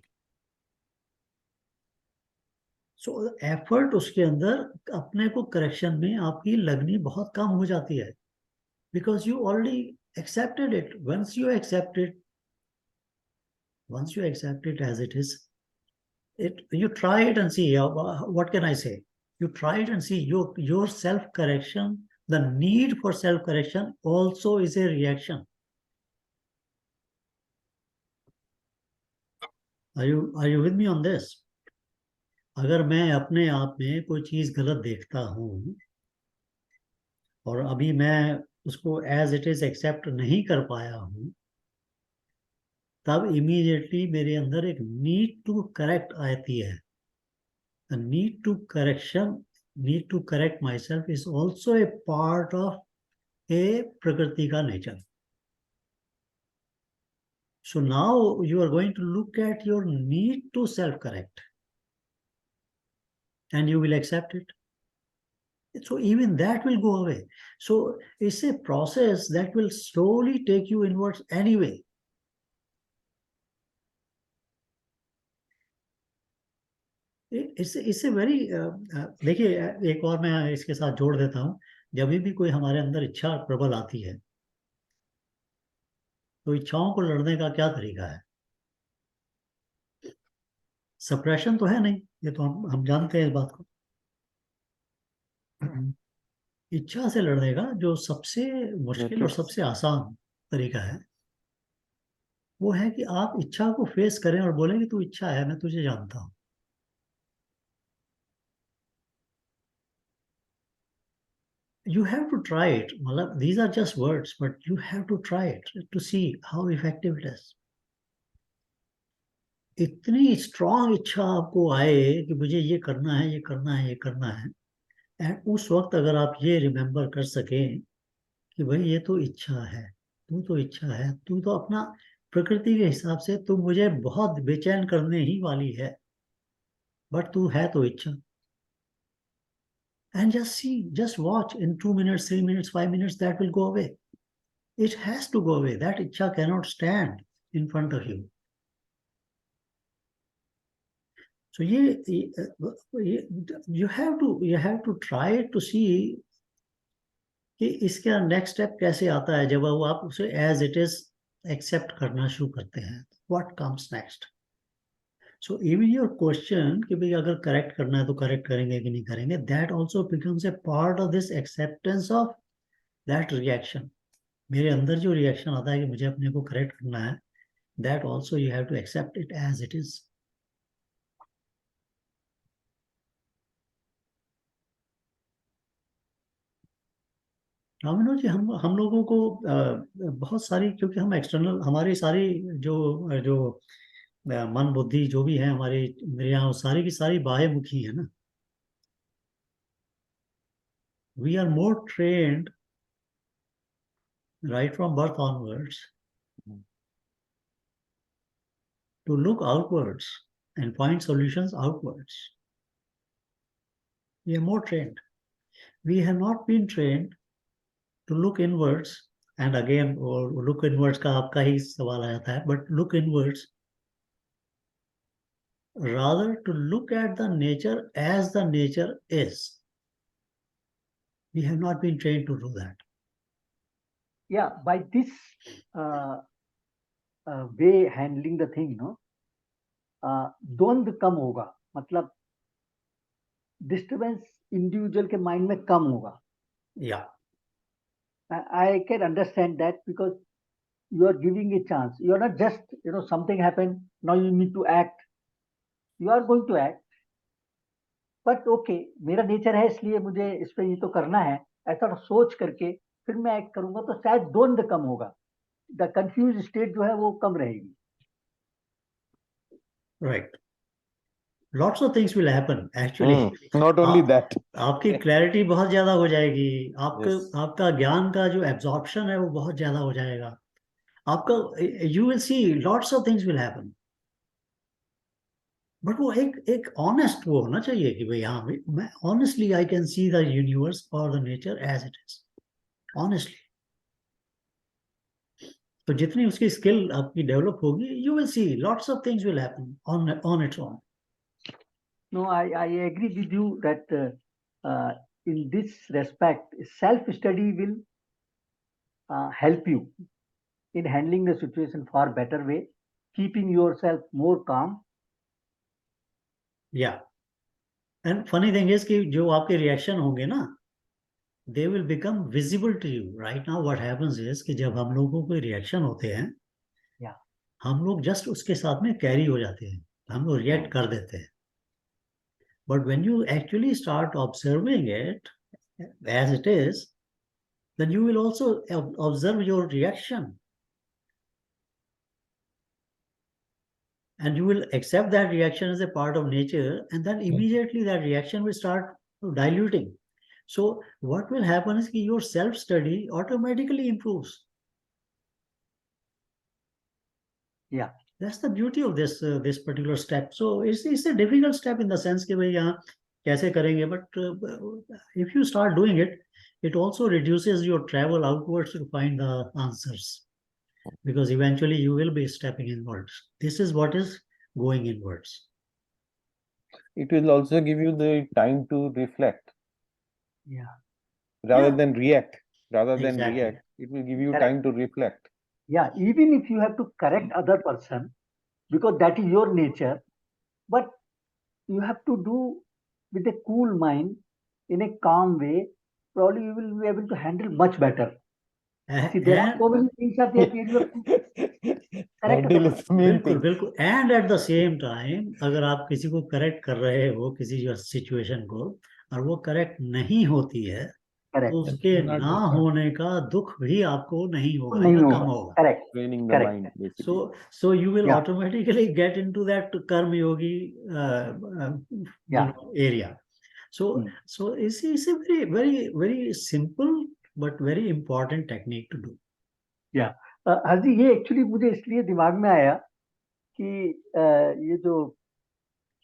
So effort उसके अंदर अपने को correction में आपकी लगनी बहुत कम हो जाती है, because you already accepted it. Once you accept it as it is, you try it and see. What can I say? You try it and see. Your self correction, the need for self correction also is a reaction. Are you with me on this? अगर मैं अपने आप में कोई चीज गलत देखता हूं और अभी मैं उसको एज इट इज एक्सेप्ट नहीं कर पाया हूं, तब इमीडिएटली मेरे अंदर एक नीड टू करेक्ट आती है. The need to correct myself is also a part of a prakriti ka nature. So now you are going to look at your need to self-correct, and you will accept it. So even that will go away. So it's a process that will slowly take you inwards anyway. इससे very देखिए, एक और मैं इसके साथ जोड़ देता हूँ. जब भी कोई हमारे अंदर इच्छा प्रबल आती है, तो इच्छाओं को लड़ने का क्या तरीका है? सप्रेशन तो है नहीं, ये तो हम जानते हैं इस बात को. इच्छा से लड़ने का जो सबसे मुश्किल और सबसे आसान तरीका है, वो है कि आप इच्छा को फेस करें और बोलें कि तू इच्छा है, मैं तुझे जानता हूं. You have to try it. मतलब these are just words, but you have to try it to see how effective it is. इतनी स्ट्रांग इच्छा आपको आए कि मुझे ये करना है, ये करना है, ये करना है, एंड उस वक्त अगर आप ये रिमेम्बर कर सकें कि भाई ये तो इच्छा है, तू तो इच्छा है, तू तो अपना प्रकृति के हिसाब से तू मुझे बहुत बेचैन करने ही वाली है, बट तू है तो इच्छा. And just see, just watch. In 2 minutes, 3 minutes, 5 minutes, that will go away. It has to go away. That ichha cannot stand in front of you. So you have to try to see कि इसका next step कैसे आता है. जब वो आप उसे as it is accept करना शुरू करते हैं, what comes next. So even your question कि भाई अगर करेक्ट करना है तो करेक्ट करेंगे कि नहीं करेंगे, that also becomes a part of this acceptance of that reaction. मेरे अंदर जो रिएक्शन आता है कि मुझे अपने को करेक्ट करना है, that also you have to accept it as it is. रामनो जी, हम लोगों को बहुत सारी, क्योंकि हम एक्सटर्नल, हमारी सारी जो जो मन बुद्धि जो भी है हमारी इंद्रियां, सारी की सारी बाह्य मुखी है ना. We are more trained right from birth onwards to look outwards and find solutions outwards. We are more trained. We have not been trained to look inwards, and again, or look inwards का आपका ही सवाल आ जाता है, but look inwards, rather to look at the nature as the nature is. We have not been trained to do that. Yeah, by this way handling the thing, no, द्वंद्व कम होगा, मतलब disturbance individual के mind में कम होगा. Yeah. I can understand that, because you are giving a chance. You are not just, something happened, now you need to act. You are going to act, but okay, मेरा nature है इसलिए मुझे इस पे ये तो करना है, ऐसा सोच करके फिर मैं एक्ट करूंगा तो शायद द्वंद्व कम होगा. द कंफ्यूज स्टेट जो है वो कम रहेगी. Right. Lots of things will happen actually. Not only that. आपकी क्लैरिटी बहुत ज्यादा हो जाएगी. आपका ज्ञान का जो एब्जॉर्प्शन है वो बहुत ज्यादा हो जाएगा. आपका you will see lots of things will happen. But वो एक ऑनेस्ट वो होना चाहिए कि भाई हाँ, मैं honestly I can see the universe और the nature as it is, honestly. तो जितनी उसकी स्किल आपकी डेवलप होगी, you will see lots of things will happen on its own. No, I agree with you that in this respect, self-study will help you in handling the situation far better way, keeping yourself more calm. या and funny thing is कि जो आपके reaction होंगे ना, they will become visible to you. Right now what happens is कि जब हम लोगों को रिएक्शन होते हैं, Yeah. हम लोग जस्ट उसके साथ में कैरी हो जाते हैं, हम लोग रिएक्ट कर देते हैं. But when you actually start observing it as it is, then you will also observe your reaction, and you will accept that reaction as a part of nature, and then immediately that reaction will start diluting. So what will happen is your self study automatically improves. Yeah, that's the beauty of this particular step. So it's a difficult step in the sense कि भाई यहाँ कैसे करेंगे, but if you start doing it, it also reduces your travel outwards to find the answers, because eventually you will be stepping inwards. This is what is going inwards. It will also give you the time to reflect yeah, rather Yeah. than react. Rather than Exactly. react, it will give you Correct. time to reflect. yeah. Even if you have to correct other person, because that is your nature, but you have to do with a cool mind, in a calm way. Probably you will be able to handle much better. See, there are so many things are there where you have to correct the Handle is the main बिल्कुल thing. बिल्कुल. And at the same time अगर आप किसी को correct कर रहे हो, किसी सिचुएशन को, और वो करेक्ट नहीं होती है, correct. तो उसके Not ना discard. होने का दुख भी आपको नहीं होगा नहीं या होगा. कम होगा. Correct. Training the Correct. mind, basically. So you will Yeah. automatically get into that karma yogi Yeah. area. So it's a very very very simple but very important technique to do. Yeah. हाजी, ये actually मुझे इसलिए दिमाग में आया कि ये जो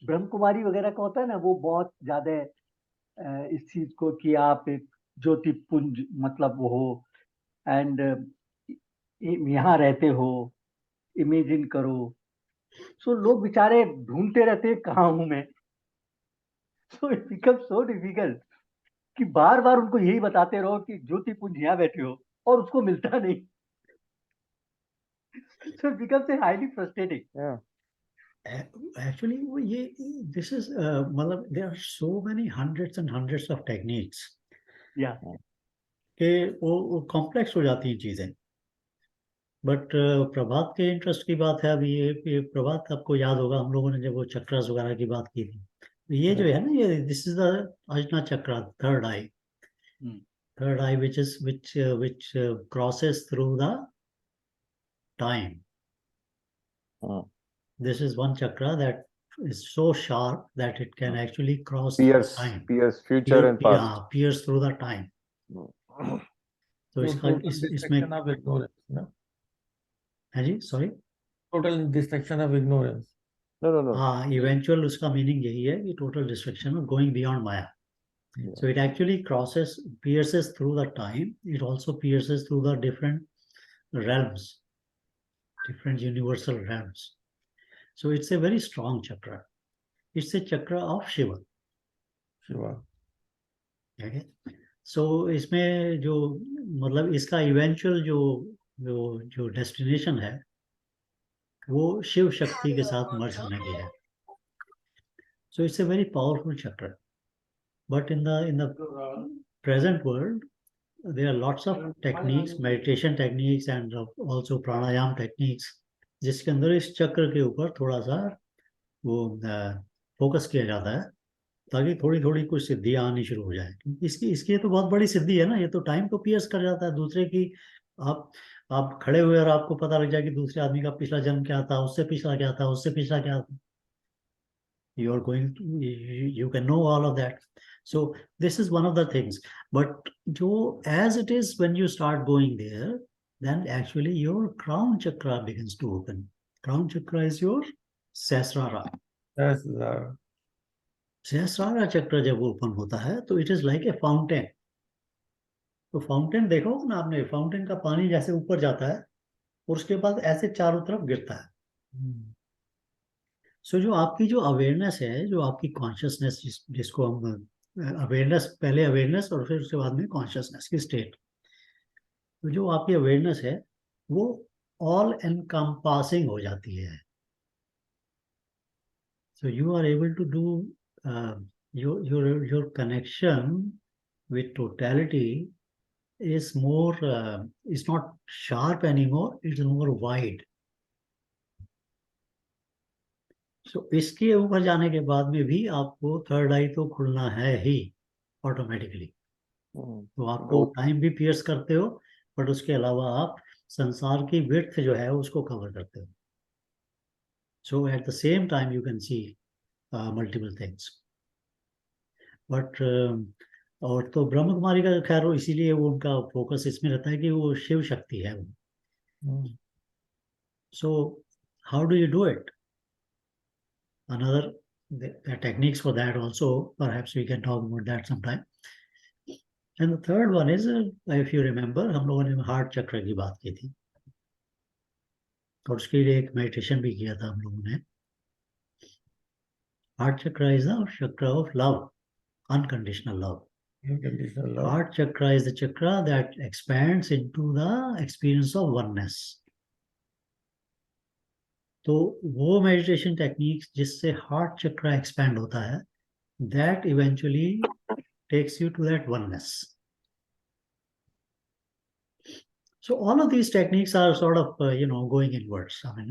ब्रह्म कुमारी वगैरह का होता है ना, वो बहुत ज्यादा इस चीज को कि आप एक ज्योति पुंज मतलब वो हो, एंड यहाँ रहते हो, इमेजिन करो. सो लोग बेचारे ढूंढते रहते हैं कहाँ हूं मैं. So it become so difficult कि बार बार उनको यही बताते रहो कि ज्योति पुंज यहाँ बैठे हो, और उसको मिलता नहीं. So it becomes highly frustrating. Yeah. Actually वो ये this is मतलब there are so many hundreds and hundreds of techniques या कि वो कॉम्प्लेक्स हो जाती हैं चीजें. बट प्रभात के इंटरेस्ट की बात है. अभी ये प्रभात आपको याद होगा, हम लोगों ने जब वो चक्रास वगैरह की बात की थी, ये जो है ना, ये this is the Ajna chakra, third I. Third I which crosses through the time. This is one chakra that is so sharp that it can actually cross time. Pierce future and past. Pierce through the time. तो इसका इसमें Distraction of ignorance, no? है जी, sorry. Total distraction of ignorance. No. हाँ, eventual उसका meaning यही है कि total distraction of going beyond maya. Yeah. So it actually pierces through the time. It also pierces through the different realms, different universal realms. So it's a very strong chakra. It's a chakra of Shiva. Shiva. Okay. So इसमें जो मतलब इसका eventual जो जो जो destination है, वो शिव शक्ति के साथ मर्ज होने की है. So it's a very powerful chakra. But in the present world, there are lots of techniques, meditation techniques and also pranayam techniques, जिसके अंदर इस चक्र के ऊपर थोड़ा सा वो फोकस किया जाता है, ताकि थोड़ी थोड़ी कुछ सिद्धियां आनी शुरू हो जाए. इसकी तो बहुत बड़ी सिद्धि है ना, ये तो टाइम को पियर्स कर जाता है. दूसरे की आप खड़े हुए और आपको पता लग जाए कि दूसरे आदमी का पिछला जन्म क्या था, उससे पिछला क्या था, उससे पिछला क्या था. You can know all of that. So this is one of the things. But as it is, when you start going there, then actually your crown chakra begins to open. Crown chakra is your Sahasrara. That's Sahasrara chakra जब open होता है तो it is like a fountain. तो fountain देखो ना आपने, fountain का पानी जैसे ऊपर जाता है और उसके बाद ऐसे चारों तरफ गिरता है. सो जो आपकी जो अवेयरनेस है, जो आपकी कॉन्शियसनेस, जिसको हम अवेयरनेस, पहले अवेयरनेस और फिर उसके बाद में कॉन्शियसनेस की स्टेट, तो जो आपकी अवेयरनेस है वो ऑल एनकम्पासिंग हो जाती है. So you are able to do your connection with totality is more is not sharp anymore. It's more wide. So इसके ऊपर जाने के बाद में भी आपको थर्ड आई तो खुलना है ही ऑटोमेटिकली. तो आपको टाइम भी पियर्स करते हो, बट उसके अलावा आप संसार की विड्थ जो है उसको कवर करते हो. So at the same time you can see multiple things. But और तो ब्रह्म कुमारी का खैर इसीलिए वो उनका फोकस इसमें रहता है कि वो शिव शक्ति है वो. So how do you do it? Another techniques for that also, perhaps we can talk about that sometime. And the third one is, if you remember, हम लोगों ने हार्ट चक्र की बात की थी और उसके लिए एक मेडिटेशन भी किया था हम लोगों ने. हार्ट चक्र इज द चक्र of love, unconditional love. Unconditional love. Heart chakra is the chakra that expands into the experience of oneness. तो वो मेडिटेशन टेक्निक्स जिससे हार्ट चक्रा एक्सपैंड होता है, that eventually takes you to that oneness. So all of these techniques are sort of going inwards. I mean,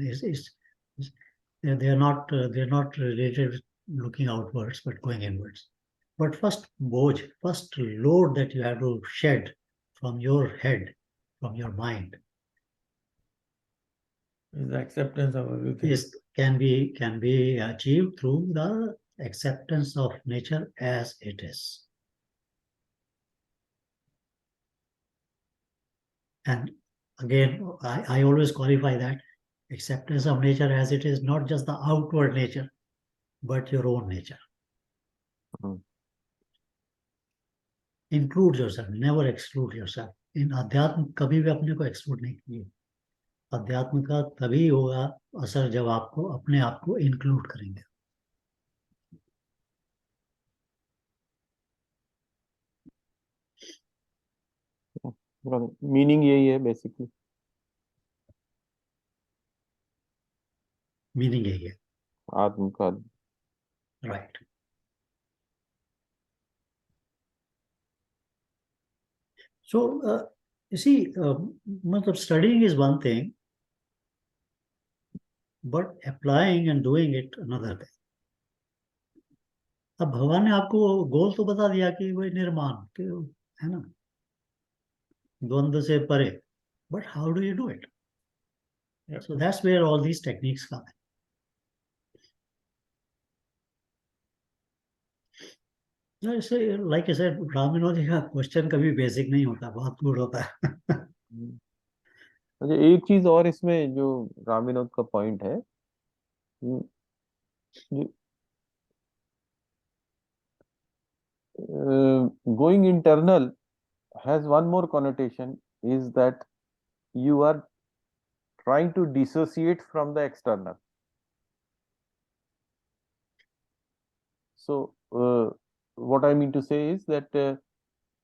they're not related looking outwards, but going inwards. But first load that you have to shed from your head, from your mind, is the acceptance of everything. Can be achieved through the acceptance of nature as it is. And again, I always qualify that acceptance of nature as it is, not just the outward nature, but your own nature. Include yourself, never exclude yourself. In अध्यात्म कभी भी अपने को exclude नहीं कीजिए. अध्यात्म का तभी होगा असर जब आपको अपने आप को इंक्लूड करेंगे. मीनिंग यही है बेसिकली. मीनिंग यही है आत्म का. राइट. सो you see, मतलब studying is one thing, but applying and doing it another thing. अब भगवान ने आपको गोल तो बता दिया कि वही निर्माण के है ना, द्वंद्व से परे, but how do you do it? Yep. So that's where all these techniques come in. Like I said, Ram Vinod ji का क्वेश्चन कभी बेसिक नहीं होता, बहुत गुड होता है. अच्छा, एक चीज और इसमें जो राम विनोद का पॉइंट है, going internal has one more connotation, is that you are trying to dissociate from the external. So what I mean to say is that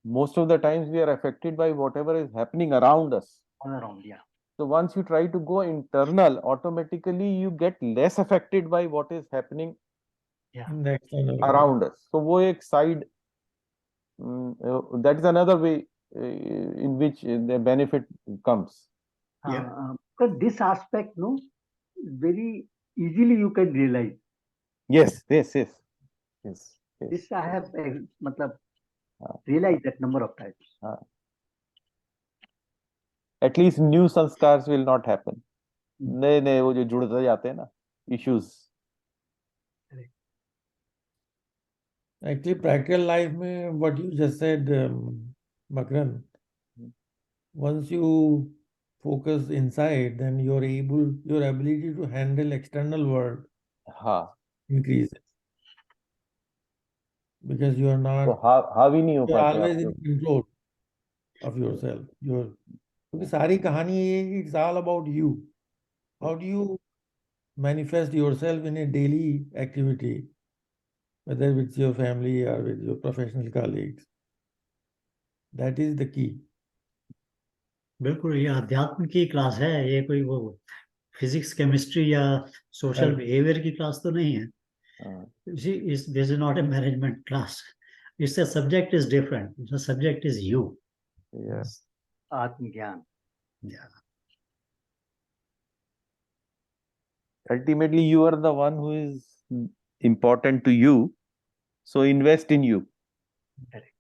most of the times we are affected by whatever is happening around us. Around, yeah. So once you try to go internal, automatically you get less affected by what is happening In the external around us. So वो एक side, that is another way in which the benefit comes. Yeah. But this aspect, no, very easily you can realize. Yes. This I have realized that number of times. At least new sanskars will not happen. नए वो जो जुड़ते जाते हैं ना issues. Actually, practical life में what you just said, Makran, once you focus inside, then your ability to handle external world increases. Because you are not, तो हावी नहीं हो you are पाते always आप in control of yourself. क्योंकि सारी कहानी ये है कि it's all about you. How do you manifest yourself in a daily activity, whether with your family or with your professional colleagues. That is the key. बिल्कुल, ये अध्यात्म की क्लास है, ये कोई वो फिजिक्स केमिस्ट्री या सोशल बिहेवियर की क्लास तो नहीं है. This is not a management class. It's the subject is different. The subject is you. Yes. आत्मज्ञान. Yeah. Ultimately, you are the one who is important to you. So invest in you. Correct.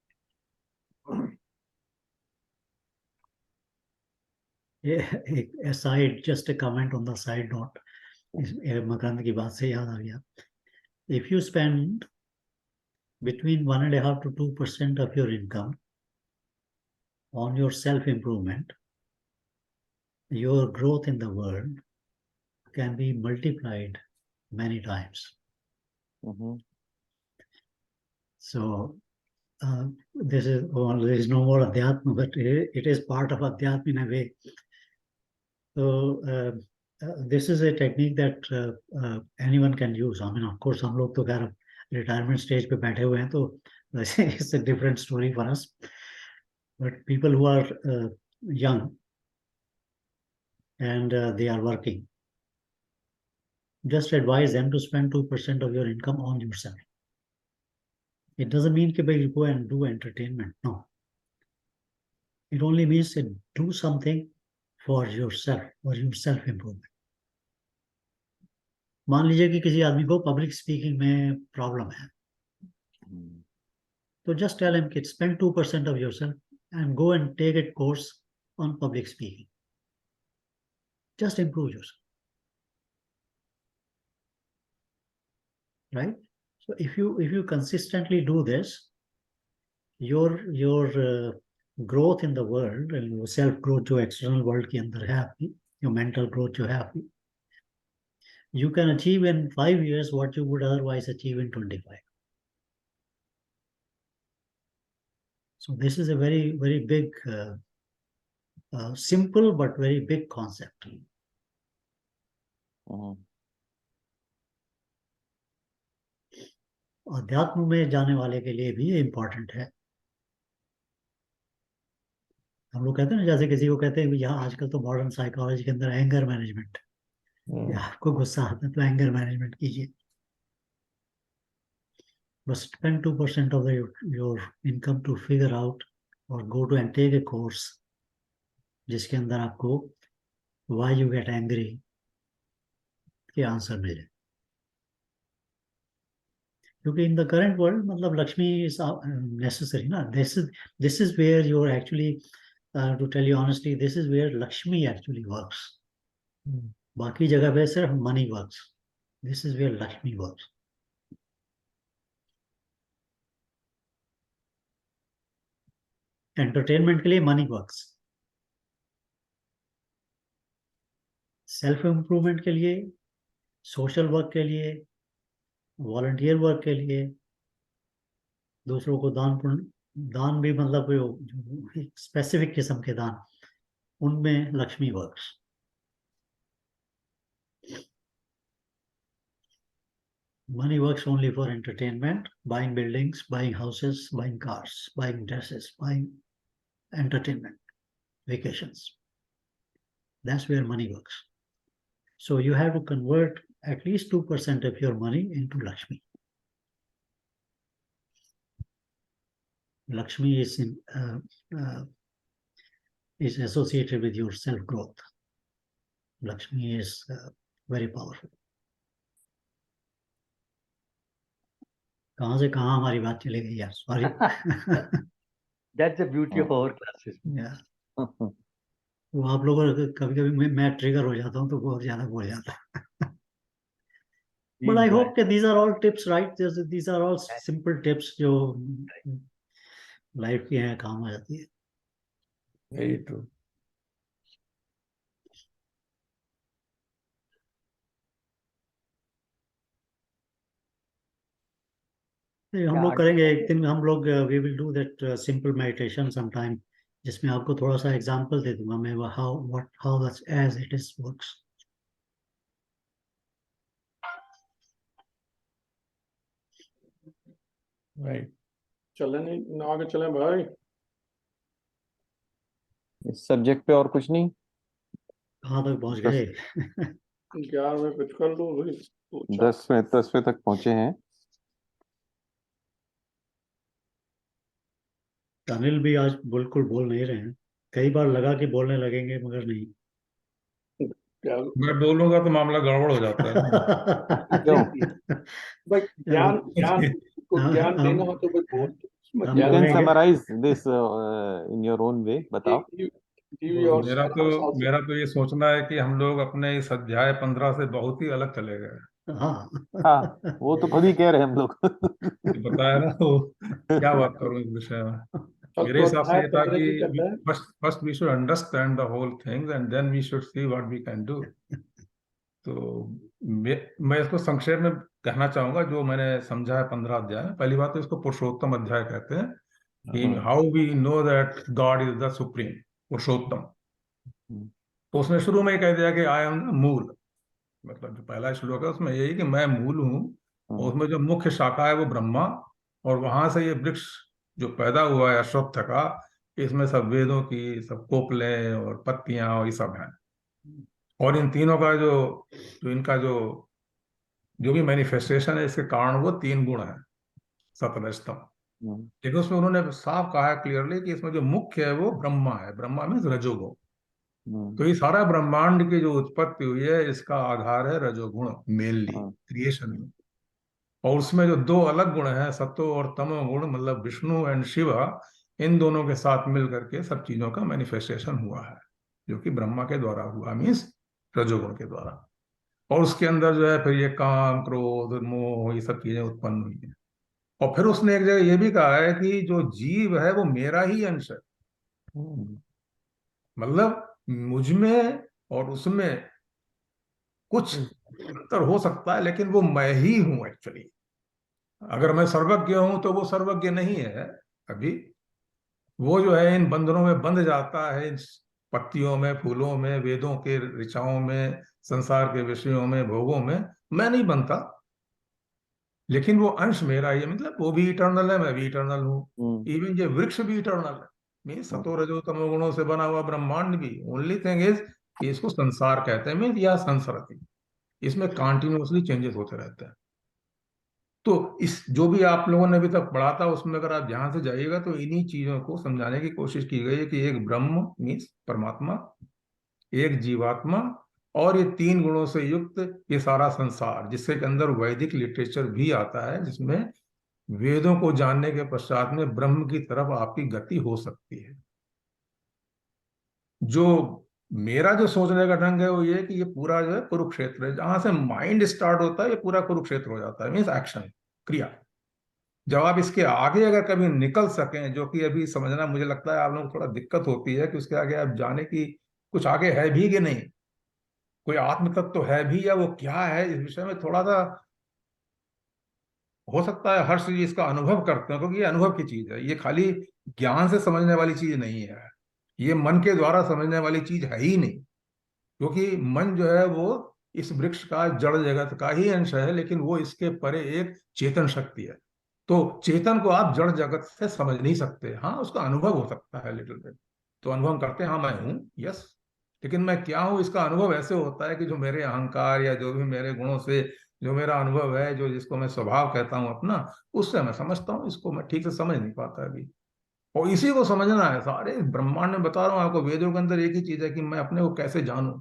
A side, just a comment on the side note. मकरंद की बात से याद आ गया. If you spend between 1.5 to 2% of your income on your self-improvement, your growth in the world can be multiplied many times. So there is no more Adhyatma, but it is part of Adhyatma in a way. So this is a technique that anyone can use. I mean, of course, हम लोग तो खैर retirement stage पे बैठे हुए हैं, तो it's a different story for us. But people who are young and they are working, just advise them to spend 2% of your income on yourself. It doesn't mean that you go and do entertainment. No. It only means that do something for yourself, for your self-improvement. मान लीजिए कि किसी आदमी को public speaking में problem है, तो just tell him, kids, spend 2% of yourself and go and take a course on public speaking. Just improve yourself. Right? So if you consistently do this, your growth in the world and your self growth जो external world के अंदर है आपकी, your mental growth जो है आपकी, you can achieve in 5 years what you would otherwise achieve in 25. So this is a very, very big, simple but very big concept. अध्यात्म में जाने वाले के लिए भी ये इम्पोर्टेंट है. हम लोग कहते हैं ना, जैसे किसी को कहते हैं यहाँ आजकल तो मॉडर्न साइकोलॉजी के अंदर एंगर मैनेजमेंट, आपको गुस्सा आता है तो एंगर मैनेजमेंट कीजिए. But spend 2% of your income to figure out or go to and take a course जिसके अंदर आपको why you get angry के आंसर मिले. क्योंकि in the current world मतलब लक्ष्मी is necessary ना. This is where you're actually to tell you honestly, this is where Lakshmi actually works. बाकी जगह पे सिर्फ money works. This is where Lakshmi works. Entertainment के लिए money works. Self improvement के लिए, social work के लिए, volunteer work के लिए, दूसरों को दान भी मतलब कोई स्पेसिफिक किस्म के दान, उनमें Lakshmi works. Money works only for entertainment, buying buildings, buying houses, buying cars, buying dresses, buying entertainment, vacations. That's where money works. So you have to convert at least 2% of your money into Lakshmi. Lakshmi is associated with your self-growth. Lakshmi is very powerful. कहाँ से कहाँ हमारी बात चली गई यार, sorry. That's the beauty of our classes. Yeah. वो आप लोगों कभी कभी मैं ट्रिगर हो जाता हूँ तो बहुत ज्यादा बोल जाता है. But I hope that these are all tips, right? These are all simple tips जो लाइफ की हैं, काम आ जाती है. Very true. हम लोग करेंगे एक दिन, हम लोग we will do that simple meditation sometime, जिसमें आपको थोड़ा सा एग्जांपल दे दूंगा मैं how as it is works. Right. चले नहीं ना, आगे चले भाई। इस सब्जेक्ट पे और कुछ नहीं। कहाँ तक पहुंच 10 गए? 11वें कुछ कर लो भाई, तो अच्छा। 10वें तक पहुंचे हैं। अनिल भी आज बिल्कुल बोल नहीं रहे हैं। कई बार लगा कि बोलने लगेंगे मगर नहीं। क्या मैं बोलूंगा तो मामला गड़बड़ हो जाता है ना। क्यों? एग्जैक्टली भाई, ज्ञान ज्ञान को ज्ञान देना हो तो भाई बोल दो, उसमें हम You क्या can बोलेंगे। summarize this in your own way. बताओ। गिव योर मेरा तो ये सोचना है कि हम लोग अपने इस अध्याय 15 से बहुत ही अलग चले गए। हाँ। हाँ, वो तो खुद ही कह रहे हैं हम लोग। ये बताया ना, तो क्या बात करूं इस विषय में। मेरे तो हिसाब से अध्याय ये था 15 की कि कहता है, first we should understand the whole things and then we should see what we can do. तो मैं इसको संक्षेप में कहना चाहूंगा जो मैंने समझा है 15 अध्याय में। पहली बात तो इसको पुरुषोत्तम अध्याय कहते हैं कि how we know that God is the supreme, Purushottam. तो उसने शुरू में ही कह दिया कि आई एम द मूल, मतलब जो पहला श्लोक है उसमें यही कि मैं मूल हूँ, और उसमें जो मुख्य शाखा है वो ब्रह्मा, और वहां से ये वृक्ष जो पैदा हुआ है अश्वत्थ का, इसमें सब वेदों की सब कोपलें और पत्तियां और ये सब हैं। और इन तीनों का जो जो इनका जो भी मैनिफेस्टेशन है, इसके कारण वो 3 गुण हैं, सत्वरजतम। लेकिन उसमें उन्होंने साफ कहा है क्लियरली कि इसमें जो मुख्य है वो ब्रह्मा है। ब्रह्मा मीन्स रजोगुण। तो ये सारा ब्रह्मांड की जो उत्पत्ति हुई है इसका आधार है रजोगुण मेनली क्रिएशन में। और उसमें जो 2 अलग गुण हैं, सत्व और तमो गुण, मतलब विष्णु एंड शिव, इन दोनों के साथ मिल करके सब चीजों का मैनिफेस्टेशन हुआ है, जो कि ब्रह्मा के द्वारा हुआ, मीन्स रजोगुण के द्वारा। और उसके अंदर जो है फिर ये काम, क्रोध, मोह, ये सब चीजें उत्पन्न हुई हैं। और फिर उसने एक जगह ये भी कहा है कि जो जीव है वो मेरा ही अंश है। मतलब मुझ में और उसमें कुछ अंतर हो सकता है, लेकिन वो मैं ही हूं एक्चुअली। अगर मैं सर्वज्ञ हूं तो वो सर्वज्ञ नहीं है अभी। वो जो है इन बंधनों में बंध जाता है, इन पत्तियों में, फूलों में, वेदों के ऋचाओं में, संसार के विषयों में, भोगों में। मैं नहीं बनता, लेकिन वो अंश मेरा ही है। मतलब वो भी इटर्नल है, मैं भी इटर्नल हूँ। इवन ये वृक्ष भी इटर्नल है। मीन्स सतो रजो तमो गुणों से बना हुआ ब्रह्मांड भी। ओनली थिंग इज कि इसको संसार कहते हैं, मीन्स या संसरति। इसमें कॉन्टिन्यूसली चेंजेस होते रहते हैं। तो इस जो भी आप लोगों ने अभी तक पढ़ा था उसमें अगर आप ध्यान से जाइएगा तो इन्हीं चीजों को समझाने की कोशिश की गई है कि एक ब्रह्म मीन्स परमात्मा, एक जीवात्मा, और ये 3 गुणों से युक्त ये सारा संसार, जिसके अंदर वैदिक लिटरेचर भी आता है, जिसमें वेदों को जानने के पश्चात में ब्रह्म की तरफ आपकी गति हो सकती है। जो मेरा जो सोचने का ढंग है वो ये कि ये पूरा जो है कुरुक्षेत्र है। जहां से माइंड स्टार्ट होता है ये पूरा कुरुक्षेत्र हो जाता है, मीन्स एक्शन, क्रिया। जब आप इसके आगे अगर कभी निकल सकें, जो कि अभी समझना मुझे लगता है आप लोगों को थोड़ा दिक्कत होती है कि उसके आगे आप जाने की कुछ आगे है भी कि नहीं, कोई आत्म तत्व तो है भी या वो क्या है, इस विषय में थोड़ा सा हो सकता है हर चीज इसका अनुभव करते हैं, क्योंकि ये अनुभव की चीज है। ये खाली ज्ञान से समझने वाली चीज नहीं है, ये मन के द्वारा समझने वाली चीज है ही नहीं। क्योंकि मन जो है वो इस वृक्ष का जड़ जगत का ही अंश है, लेकिन वो इसके परे एक चेतन शक्ति है। तो चेतन को आप जड़ जगत से समझ नहीं सकते। हाँ, उसका अनुभव हो सकता है लिटिल बिट, तो अनुभव करते हैं हाँ मैं हूं, यस। लेकिन मैं क्या हूं इसका अनुभव ऐसे होता है कि जो मेरे अहंकार या जो भी मेरे गुणों से जो मेरा अनुभव है, जो जिसको मैं स्वभाव कहता हूं अपना, उससे मैं समझता हूं। इसको मैं ठीक से समझ नहीं पाता अभी, और इसी को समझना है। सारे ब्रह्मांड में बता रहा हूँ आपको, वेदों के अंदर एक ही चीज है कि मैं अपने को कैसे जानूं।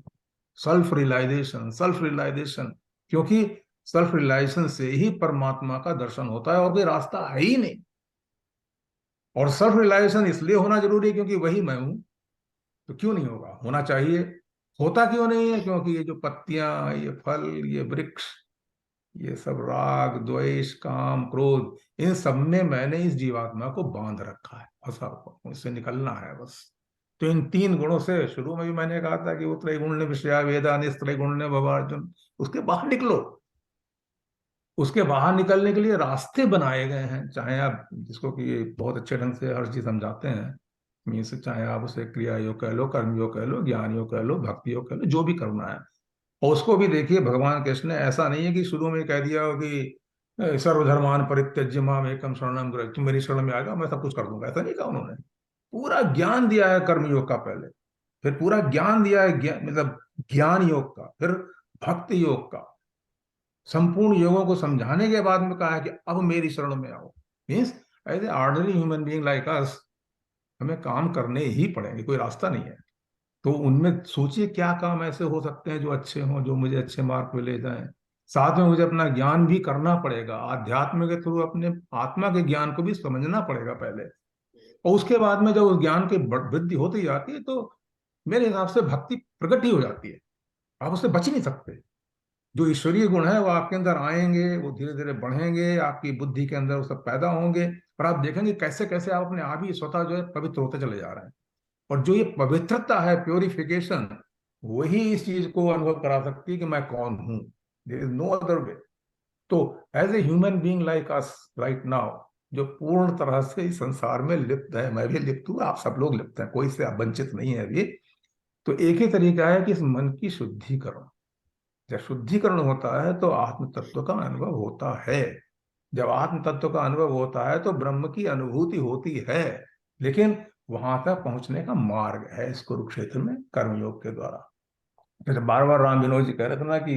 Self realisation, self realisation. क्योंकि सेल्फ रियलाइजेशन से ही परमात्मा का दर्शन होता है, और कोई रास्ता है ही नहीं। और सेल्फ रियलाइजेशन इसलिए होना जरूरी है क्योंकि वही मैं हूं। तो क्यों नहीं होगा, होना चाहिए। होता क्यों नहीं है? क्योंकि ये जो पत्तियां, ये फल, ये वृक्ष, ये सब राग, द्वेष, काम, क्रोध, इन सब में मैंने इस जीवात्मा को बांध रखा है, फंसा हुआ, इससे निकलना है बस। तो इन 3 गुणों से, शुरू में भी मैंने कहा था कि वो त्रैगुण्य विषया वेदा निस्त्रैगुण्य भवार्जुन, उसके बाहर निकलो। उसके बाहर निकलने के लिए रास्ते बनाए गए हैं, चाहे आप जिसको कि बहुत अच्छे ढंग से हर चीज समझाते हैं, मीन्स चाहे आप उसे क्रिया योग कह लो, कर्म योग कह लो, ज्ञान योग कह लो, भक्ति योग कह लो, जो भी करना है। और उसको भी देखिए, भगवान कृष्ण ने ऐसा नहीं है कि शुरू में कह दिया हो कि सर्वधर्मान परित्यज्य माम एकम शरणम व्रज, तुम मेरी शरण में आ जाओ मैं सब कुछ कर दूंगा, ऐसा नहीं कहा उन्होंने। पूरा ज्ञान दिया है कर्मयोग का पहले, फिर पूरा ज्ञान दिया है मतलब ज्ञान योग का, फिर भक्ति योग का, संपूर्ण योगों को समझाने के बाद में कहा है कि अब मेरी शरण में आओ। Means as a ordinary human being like us हमें काम करने ही पड़ेंगे, कोई रास्ता नहीं है। तो उनमें सोचिए क्या काम ऐसे हो सकते हैं जो अच्छे हों, जो मुझे अच्छे मार्ग पे ले जाएं। साथ में मुझे अपना ज्ञान भी करना पड़ेगा, आध्यात्म के थ्रू अपने आत्मा के ज्ञान को भी समझना पड़ेगा पहले, और उसके बाद में जब उस ज्ञान की वृद्धि होती जाती है तो मेरे हिसाब से भक्ति प्रकट ही हो जाती है, आप उससे बच ही नहीं सकते। जो ईश्वरीय गुण है वो आपके अंदर आएंगे, वो धीरे धीरे बढ़ेंगे, आपकी बुद्धि के अंदर वो सब पैदा होंगे, और आप देखेंगे कैसे कैसे आप अपने आप ही स्वतः जो है पवित्र होते चले जा रहे हैं। और जो ये पवित्रता है, प्योरिफिकेशन, वही इस चीज को अनुभव करा सकती है कि मैं कौन हूं। There is no other way. तो as a human being like us right now, जो पूर्ण तरह से इस संसार में लिप्त है, मैं भी लिप्त हूँ, आप सब लोग लिप्त हैं, कोई से आप वंचित नहीं है अभी। तो एक ही तरीका है कि इस मन की शुद्धिकरण, जब शुद्धिकरण होता है तो आत्म तत्व का अनुभव होता है। जब आत्म तत्व का अनुभव होता है तो ब्रह्म की अनुभूति होती है। लेकिन वहां तक पहुंचने का मार्ग है इस कुरुक्षेत्र में कर्मयोग के द्वारा। जैसे बार बार राम विनोद जी कह रहे थे ना कि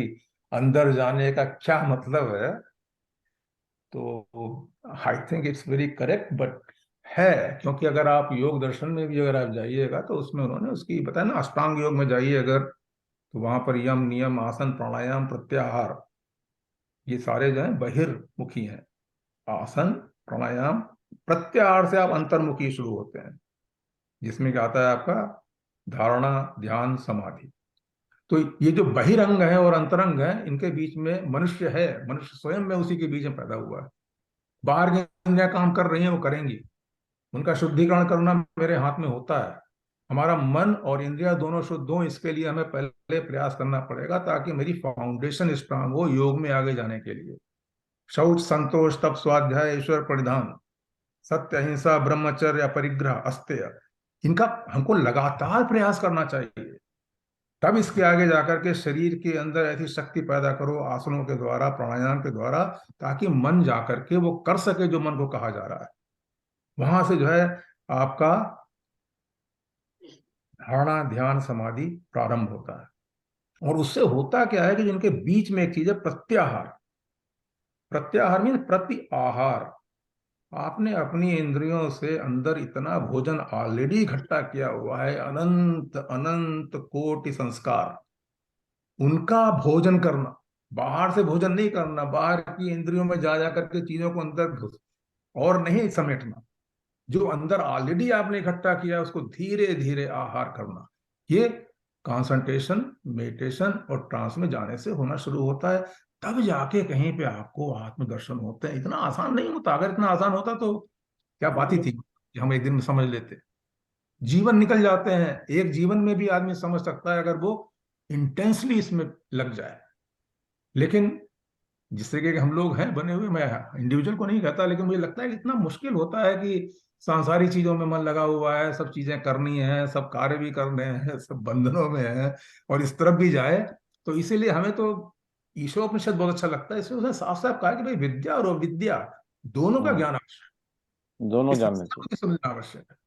अंदर जाने का क्या मतलब है, तो I think it's very correct, but है, क्योंकि अगर आप योग दर्शन में भी अगर आप जाइएगा तो उसमें उन्होंने उसकी बताया ना, अष्टांग योग में जाइए अगर, तो वहां पर यम नियम आसन प्राणायाम प्रत्याहार, ये सारे जो है बहिर्मुखी हैं। आसन प्राणायाम प्रत्याहार से आप अंतर्मुखी शुरू होते हैं, जिसमें क्या आता है आपका धारणा ध्यान समाधि। तो ये जो बहिरंग है और अंतरंग है, इनके बीच में मनुष्य है, मनुष्य स्वयं में उसी के बीच में पैदा हुआ है। बाहर की इंद्रियां काम कर रही हैं, वो करेंगी, उनका शुद्धिकरण करना मेरे हाथ में होता है। हमारा मन और इंद्रिया दोनों शुद्ध हो, इसके लिए हमें पहले प्रयास करना पड़ेगा ताकि मेरी फाउंडेशन स्ट्रांग हो योग में आगे जाने के लिए। शौच संतोष तप स्वाध्याय ईश्वर परिधान सत्य अहिंसा ब्रह्मचर्य परिग्रह अस्तेय, इनका हमको लगातार प्रयास करना चाहिए। तब इसके आगे जाकर के शरीर के अंदर ऐसी शक्ति पैदा करो आसनों के द्वारा प्राणायाम के द्वारा, ताकि मन जाकर के वो कर सके जो मन को कहा जा रहा है। वहां से जो है आपका धारणा ध्यान समाधि प्रारंभ होता है। और उससे होता क्या है कि जिनके बीच में एक चीज है प्रत्याहार। प्रत्याहार मीन प्रति आहार। आपने अपनी इंद्रियों से अंदर इतना भोजन ऑलरेडी इकट्ठा किया हुआ है, अनंत अनंत कोटि संस्कार, उनका भोजन करना, बाहर से भोजन नहीं करना, बाहर की इंद्रियों में जा जा करके चीजों को अंदर घुस और नहीं समेटना। जो अंदर ऑलरेडी आपने इकट्ठा किया उसको धीरे धीरे आहार करना, ये कंसंट्रेशन मेडिटेशन और ट्रांस में जाने से होना शुरू होता है। तब जाके कहीं पे आपको आत्मदर्शन होते हैं। इतना आसान नहीं होता, अगर इतना आसान होता तो क्या बात ही थी कि हम एक दिन में समझ लेते। जीवन निकल जाते हैं, एक जीवन में भी आदमी समझ सकता है अगर वो इंटेंसली इसमें लग जाए। लेकिन जिस तरीके के हम लोग हैं बने हुए, मैं इंडिविजुअल को नहीं कहता, लेकिन मुझे लगता है कि इतना मुश्किल होता है कि सांसारिक चीजों में मन लगा हुआ है, सब चीजें करनी है, सब कार्य भी करने हैं, सब बंधनों में है, और इस तरफ भी जाए। तो इसीलिए हमें तो ईशोपनिषद बहुत अच्छा लगता है, इसमें उसने साफ साफ कहा कि भाई विद्या और अविद्या दोनों का ज्ञान आवश्यक है, दोनों इस जानने संसार चाहिए। को समझना आवश्यक है,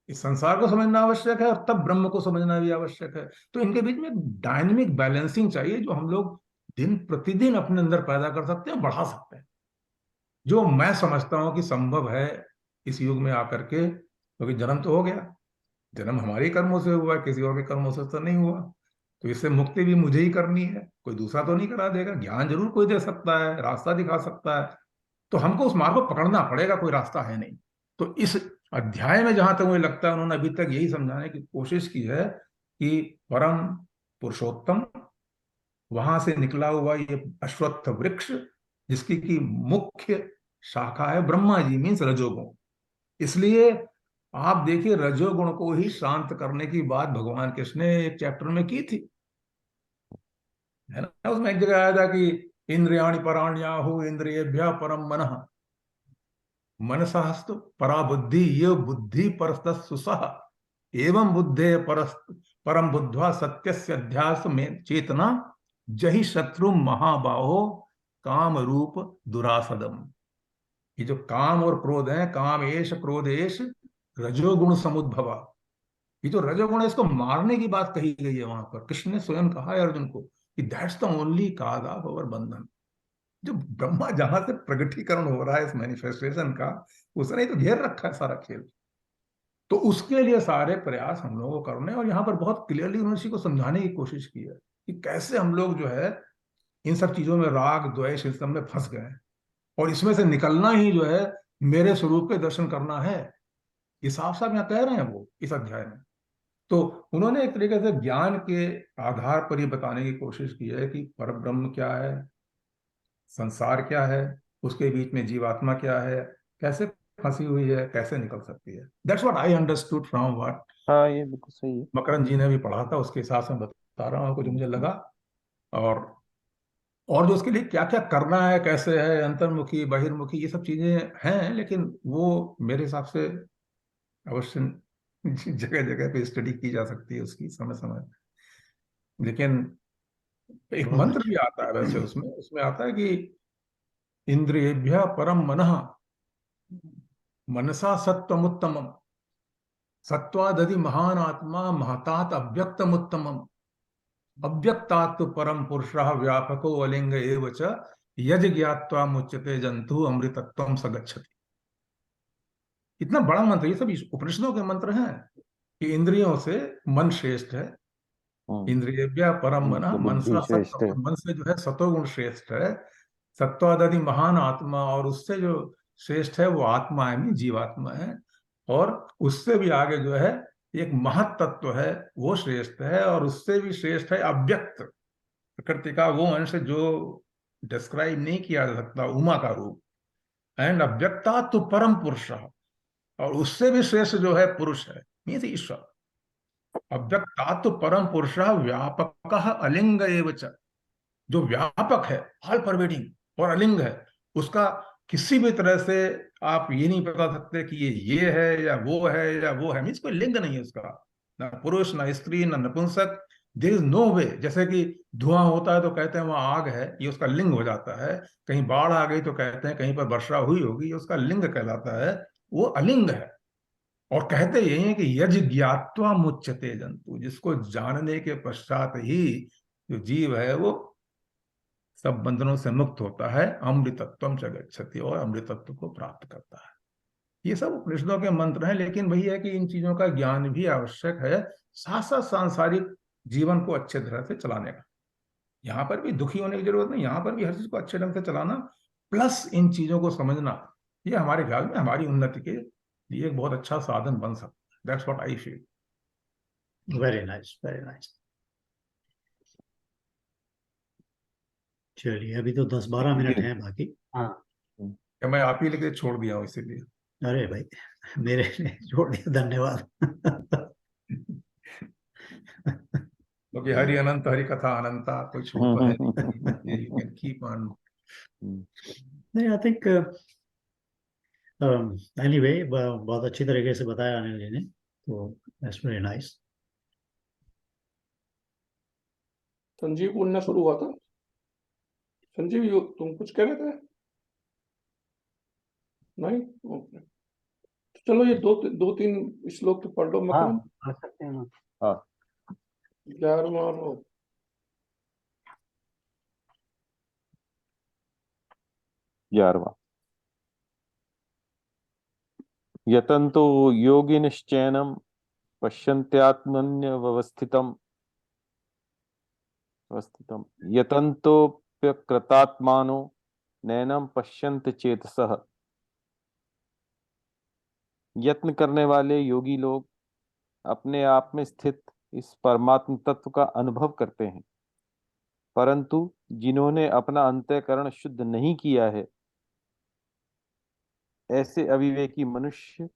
इस संसार को समझना आवश्यक है, और तब ब्रह्म को समझना भी आवश्यक है। तो इनके बीच में डायनेमिक बैलेंसिंग चाहिए, जो हम लोग दिन प्रतिदिन अपने अंदर पैदा कर सकते हैं, बढ़ा सकते हैं, जो मैं समझता हूं कि संभव है इस युग में आकर के। क्योंकि जन्म तो हो गया, जन्म हमारे ही कर्मों से हुआ है, किसी और के कर्मों से तो नहीं हुआ। तो इससे मुक्ति भी मुझे ही करनी है, कोई दूसरा तो नहीं करा देगा। ज्ञान जरूर कोई दे सकता है, रास्ता दिखा सकता है, तो हमको उस मार्ग को पकड़ना पड़ेगा, कोई रास्ता है नहीं। तो इस अध्याय में जहां तक मुझे लगता है उन्होंने अभी तक यही समझाने की कोशिश की है कि परम पुरुषोत्तम, वहां से निकला हुआ ये अश्वत्थ वृक्ष, जिसकी की मुख्य शाखा है ब्रह्मा जी, मीन्स रजोगुण। इसलिए आप देखिए रजोगुण को ही शांत करने की बात भगवान कृष्ण ने एक चैप्टर में की थी, है ना। उसमें एक जगह आया था कि इंद्रियाणि पराण्याहु इंद्रियेभ्यः परम मनः मनसहस्तु परा बुद्धि ये बुद्धि परस्तः सुसह एवं बुद्धे परम बुद्ध्वा सत्यस्य अध्यास में चेतना जहि शत्रु महाबाहो काम रूप दुरासदम। ये जो काम और क्रोध है, काम एष क्रोध एष रजोगुण समुद्भवा, ये जो रजोगुण है इसको मारने की बात कही गई है वहां पर। कृष्ण ने स्वयं कहा है अर्जुन को कि that's the only cause of our बंधन। जो ब्रह्मा जहां से प्रगटीकरण हो रहा है इस मैनिफेस्टेशन का, उसने तो घेर रखा है सारा खेल। तो उसके लिए सारे प्रयास हम लोगों को करने, और यहाँ पर बहुत क्लियरली उन्होंने इसी को समझाने की कोशिश की है कि कैसे हम लोग जो है इन सब चीजों में, राग द्वेष इन सब में फंस गए हैं, और इसमें से निकलना ही जो है मेरे स्वरूप के दर्शन करना है। ये साफ साफ यहाँ कह रहे हैं वो इस अध्याय में। तो उन्होंने एक तरीके से ज्ञान के आधार पर ये बताने की कोशिश की है कि परब्रह्म क्या है, संसार क्या है, उसके बीच में जीवात्मा क्या है, कैसे फंसी हुई है, कैसे निकल सकती है। That's what I understood from what हाँ, ये बिल्कुल सही है। मकरंद जी ने भी पढ़ा था, उसके हिसाब से मैं बता रहा हूँ आपको जो मुझे लगा। और और जो उसके लिए क्या क्या करना है, कैसे है, अंतर्मुखी बहिर्मुखी, ये सब चीजें हैं, लेकिन वो मेरे हिसाब से अवश्य जगह जगह पे स्टडी की जा सकती है उसकी समय समय। लेकिन एक बहुत मंत्र भी अच्छा। आता है वैसे उसमें उसमें आता है कि इंद्रियेभ्य परम मनः मनसा सत्वमुत्तमम सत्वादधि महान आत्मा महतात अव्यक्तम उत्तमम अव्यक्तात् तो परम पुरुषः व्यापको अलिंग एव च यज ज्ञात्वा मुच्यते जंतु अमृतत्वम स गच्छति। इतना बड़ा मंत्र, ये सब उपनिषदों के मंत्र हैं कि इंद्रियों से मन श्रेष्ठ है, इंद्रियेभ्य परम मनः तो बुद्धि मनसा श्रेष्ठ सत्व, है। मन से जो है सतोगुण श्रेष्ठ है, सत्वादधि महान आत्मा, और उससे जो श्रेष्ठ है वो आत्मा है, जीवात्मा है, और उससे भी आगे जो है एक महत तत्व है वो श्रेष्ठ है, और उससे भी श्रेष्ठ है अव्यक्त प्रकृति का वो अंश जो डिस्क्राइब नहीं किया जा सकता, उमा का रूप। एंड अव्यक्ता तो परम पुरुष, और उससे भी श्रेष्ठ जो है पुरुष है, मीन्स ईश्वर। अव्यक्ता तो परम पुरुष व्यापक अलिंग एव च, जो व्यापक है, ऑल परवेडिंग, और अलिंग है, उसका किसी भी तरह से आप ये नहीं बता सकते कि ये है या वो है या वो है, मीन्स कोई लिंग नहीं है उसका, ना पुरुष ना स्त्री ना नपुंसक। देयर इज नो वे। जैसे कि धुआं होता है तो कहते हैं वहां आग है, ये उसका लिंग हो जाता है। कहीं बाढ़ आ गई तो कहते हैं कहीं पर वर्षा हुई होगी, ये उसका लिंग कहलाता है। वो अलिंग है। और कहते यही है कि यज ज्ञात्वा मुच्यते जंतु, जिसको जानने के पश्चात ही जो जीव है वो सब बंधनों से मुक्त होता है, अमृतत्वम च गच्छति, और अमृतत्व को प्राप्त करता है। ये सब उपनिषदों के मंत्र हैं, लेकिन वही है कि इन चीजों का ज्ञान भी आवश्यक है, साथ साथ सांसारिक जीवन को अच्छे तरह से चलाने का। यहाँ पर भी दुखी होने की जरूरत नहीं, यहाँ पर भी हर चीज को अच्छे ढंग से चलाना, प्लस इन चीजों को समझना, ये हमारे ख्याल में हमारी उन्नति के लिए एक बहुत अच्छा साधन बन सकता है। That's what I feel. Very nice, very nice. चलिए, अभी तो 10-12 मिनट हैं बाकी। हाँ, मैं आप ही लेके छोड़ दिया हूँ इसीलिए। अरे भाई, मेरे लिए छोड़ दिया, धन्यवाद। क्योंकि हरि अनंत, हरि कथा अनंता, कोई छोड़ तो है नहीं, यू कैन कीप ऑन। नहीं, आई थिंक एनीवे, बहुत अच्छी तरीके से बताया अनिल जी ने, तो दैट्स वेरी नाइस। संजीव बोलना शुरू हुआ था। संजीव, तुम कुछ कह रहे थे? नहीं? ओके। तो चलो ये दो तीन श्लोक तो पढ़ लो हाँ, मकरम। पढ़ सकते हैं ना। हाँ, 11वां श्लोक। ग्यारहवां। यतन्तो योगिनश्चैनं पश्यन्त्यात्मन्यवस्थितम् अवस्थितम् यतन्तोऽप्यकृतात्मानो नैनं पश्यन्त चेतसः। यत्न करने वाले योगी लोग अपने आप में स्थित इस परमात्म तत्व का अनुभव करते हैं, परंतु जिन्होंने अपना अंतःकरण शुद्ध नहीं किया है, ऐसे अविवेकी मनुष्य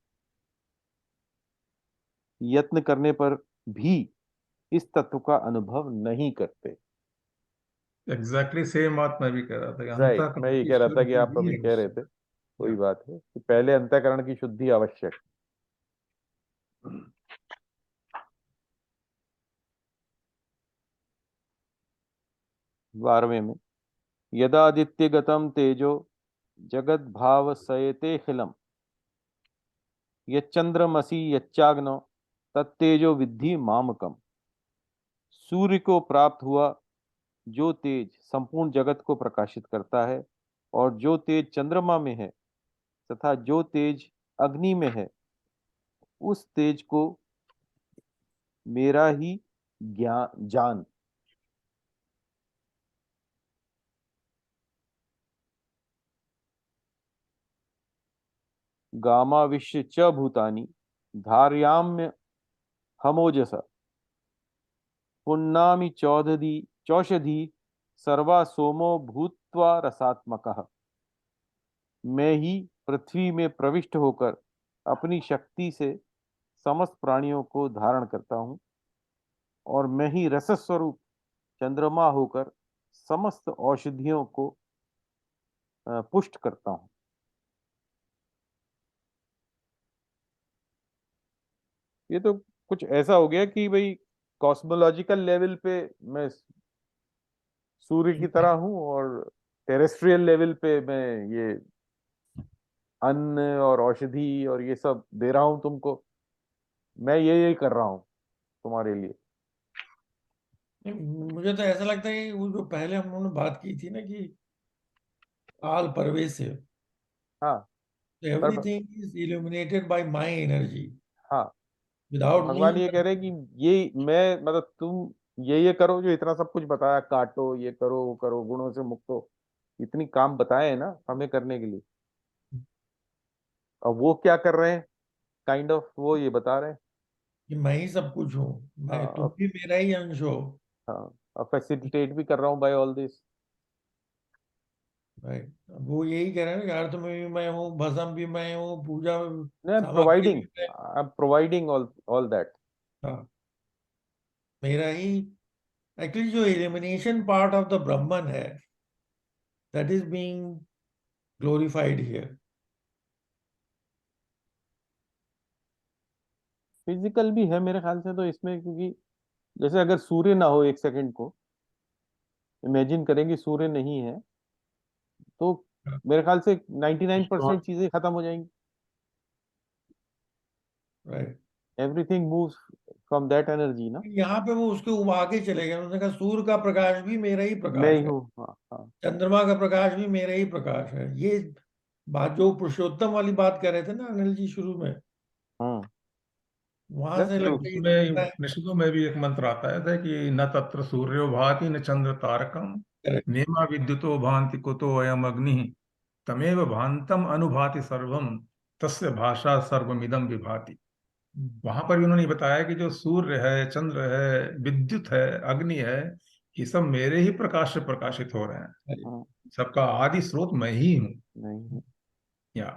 यत्न करने पर भी इस तत्व का अनुभव नहीं करते। एग्जैक्टली सेम बात मैं भी कह रहा था कि राइट, मैं अंतःकरण ये की कह रहा था कि शुद्धि आप भी अभी कह रहे थे, आवश्यक वही है। बात है कि पहले अंतःकरण की शुद्धि आवश्यक। 12वें में यदादित्यगतं तेजो जगद्भावसयतेऽखिलम् यच्चंद्रमसि यच्चाग्नौ तत्तेजो विद्धि मामकम्। सूर्य को प्राप्त हुआ जो तेज संपूर्ण जगत को प्रकाशित करता है, और जो तेज चंद्रमा में है तथा जो तेज अग्नि में है, उस तेज को मेरा ही ज्ञान जान। गामाविश्य च भूतानि धारयाम्य हमोजसा पुन्नामि चौषधि सर्वा सोमो भूत्वा रसात्मकः। मैं ही पृथ्वी में प्रविष्ट होकर अपनी शक्ति से समस्त प्राणियों को धारण करता हूँ, और मैं ही रस स्वरूप चंद्रमा होकर समस्त औषधियों को पुष्ट करता हूँ। ये तो कुछ ऐसा हो गया कि भाई कॉस्मोलॉजिकल लेवल पे मैं सूर्य की तरह हूँ, और टेरेस्ट्रियल लेवल पे मैं ये अन्न और औषधि और ये सब दे रहा हूँ तुमको। मैं ये कर रहा हूँ तुम्हारे लिए। मुझे तो ऐसा लगता है कि वो जो पहले हम लोगों ने बात की थी ना कि all pervasive, हाँ everything is illuminated by my energy हाँ, without me. भगवान ये कह रहे हैं कि ये मैं मतलब तुम ये करो जो इतना सब कुछ बताया, काटो, ये करो, वो करो, गुणों से मुक्त हो, इतनी काम बताए हैं ना हमें करने के लिए, और वो क्या कर रहे हैं, काइंड ऑफ वो ये बता रहे हैं। कि मैं ही सब कुछ हूँ, मैं तुम हाँ भी मेरा ही अंश हो। हाँ, और फैसिलिटेट भी कर रहा हूँ बाय ऑल दिस। राइट, वो यही कह रहे हैं ना कि अर्थ में भी मैं हूँ, भस्म भी मैं हूँ, पूजा आई एम सामग्री प्रोवाइडिंग भी मैं। I am providing all that. हाँ, मेरा ही एक्चुअली जो एलिमिनेशन पार्ट ऑफ द ब्रह्मन है, that is being glorified here. Physical भी है मेरे ख्याल से तो इसमें, क्योंकि जैसे अगर सूर्य ना हो, एक सेकंड को इमेजिन करें कि सूर्य नहीं है, तो मेरे ख्याल से 99% चीजें खत्म हो जाएंगी। Right, everything moves from that energy ना। यहाँ पे वो उसके आगे चले गए, उन्होंने कहा सूर्य का प्रकाश भी मेरा ही मैं प्रकाश ही है, हूँ। हाँ हाँ चंद्रमा का प्रकाश भी मेरा ही प्रकाश है। ये बात जो पुरुषोत्तम वाली बात कर रहे थे ना अनिल जी शुरू में, हाँ, वहां दैट्स से ट्रू। लगता है उसमें ये उपनिषदों में भी एक मंत्र आता है कि न तत्र सूर्यो भाति न चंद्र तारकम करेक्ट। नेमा विद्युतो भांति कुतो अयम अग्नि तमेव भांतम अनुभाति सर्वम तस्य भाषा सर्वमिदं विभाति। वहां पर भी उन्होंने बताया कि जो सूर्य है, चंद्र है, विद्युत है, अग्नि है, ये सब मेरे ही प्रकाश से प्रकाशित हो रहे हैं। हाँ, सबका आदि स्रोत मैं ही हूँ। नहीं, या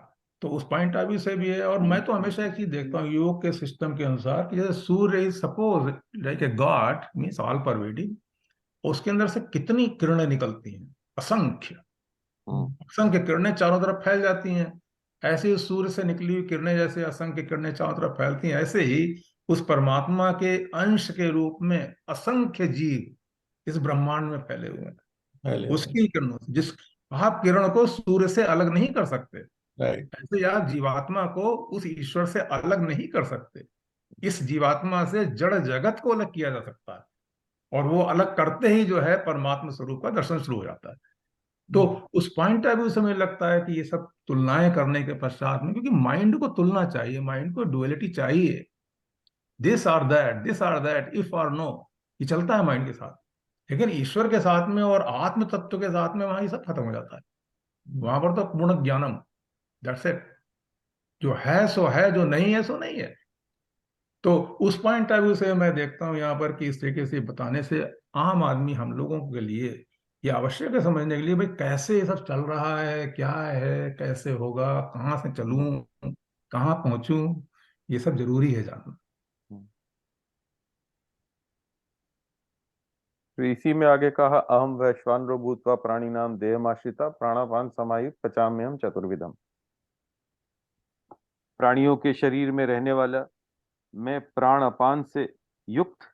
तो उस पॉइंट ऑफ व्यू से भी है। और मैं तो हमेशा एक चीज देखता हूँ योग के सिस्टम के अनुसार कि जैसे सूर्य is suppose like a god means all pervading, उसके अंदर से कितनी किरणें निकलती हैं, असंख्य हाँ, असंख्य किरणें चारों तरफ फैल जाती हैं। ऐसे ही सूर्य से निकली हुई किरणें जैसे असंख्य किरणें चारों तरफ फैलती हैं, ऐसे ही उस परमात्मा के अंश के रूप में असंख्य जीव इस ब्रह्मांड में फैले हुए हैं। पहले हुए। उसकी किरणों से जिस आप किरण को सूर्य से अलग नहीं कर सकते, राइट, ऐसे आप जीवात्मा को उस ईश्वर से अलग नहीं कर सकते। इस जीवात्मा से जड़ जगत को अलग किया जा सकता है, और वो अलग करते ही जो है परमात्मा स्वरूप का दर्शन शुरू हो जाता है। तो उस पॉइंट ऑफ व्यू से मुझे लगता है कि ये सब तुलनाएं करने के पश्चात में, क्योंकि माइंड को तुलना चाहिए, माइंड को डुअलिटी चाहिए, दिस आर दैट, इफ और नो, ये चलता है माइंड के साथ। लेकिन ईश्वर के साथ में और आत्म तत्व के साथ में वहां ये सब खत्म हो जाता है। वहां पर तो पूर्ण ज्ञानम, दैट्स इट। जो है सो है, जो नहीं है सो नहीं है। तो उस पॉइंट ऑफ व्यू से मैं देखता हूँ यहाँ पर कि इस तरीके से बताने से आम आदमी हम लोगों के लिए ये आवश्यक है समझने के लिए, भाई कैसे ये सब चल रहा है, क्या है, कैसे होगा, कहाँ से चलूं, कहाँ पहुंचूं, ये सब जरूरी है जानना। तो इसी में आगे कहा, अहम वैश्वानरो भूत्वा प्राणिनाम देहमाश्रिता प्राणापान समायुक्त पचाम्यहम चतुर्विधम। प्राणियों के शरीर में रहने वाला मैं प्राण अपान से युक्त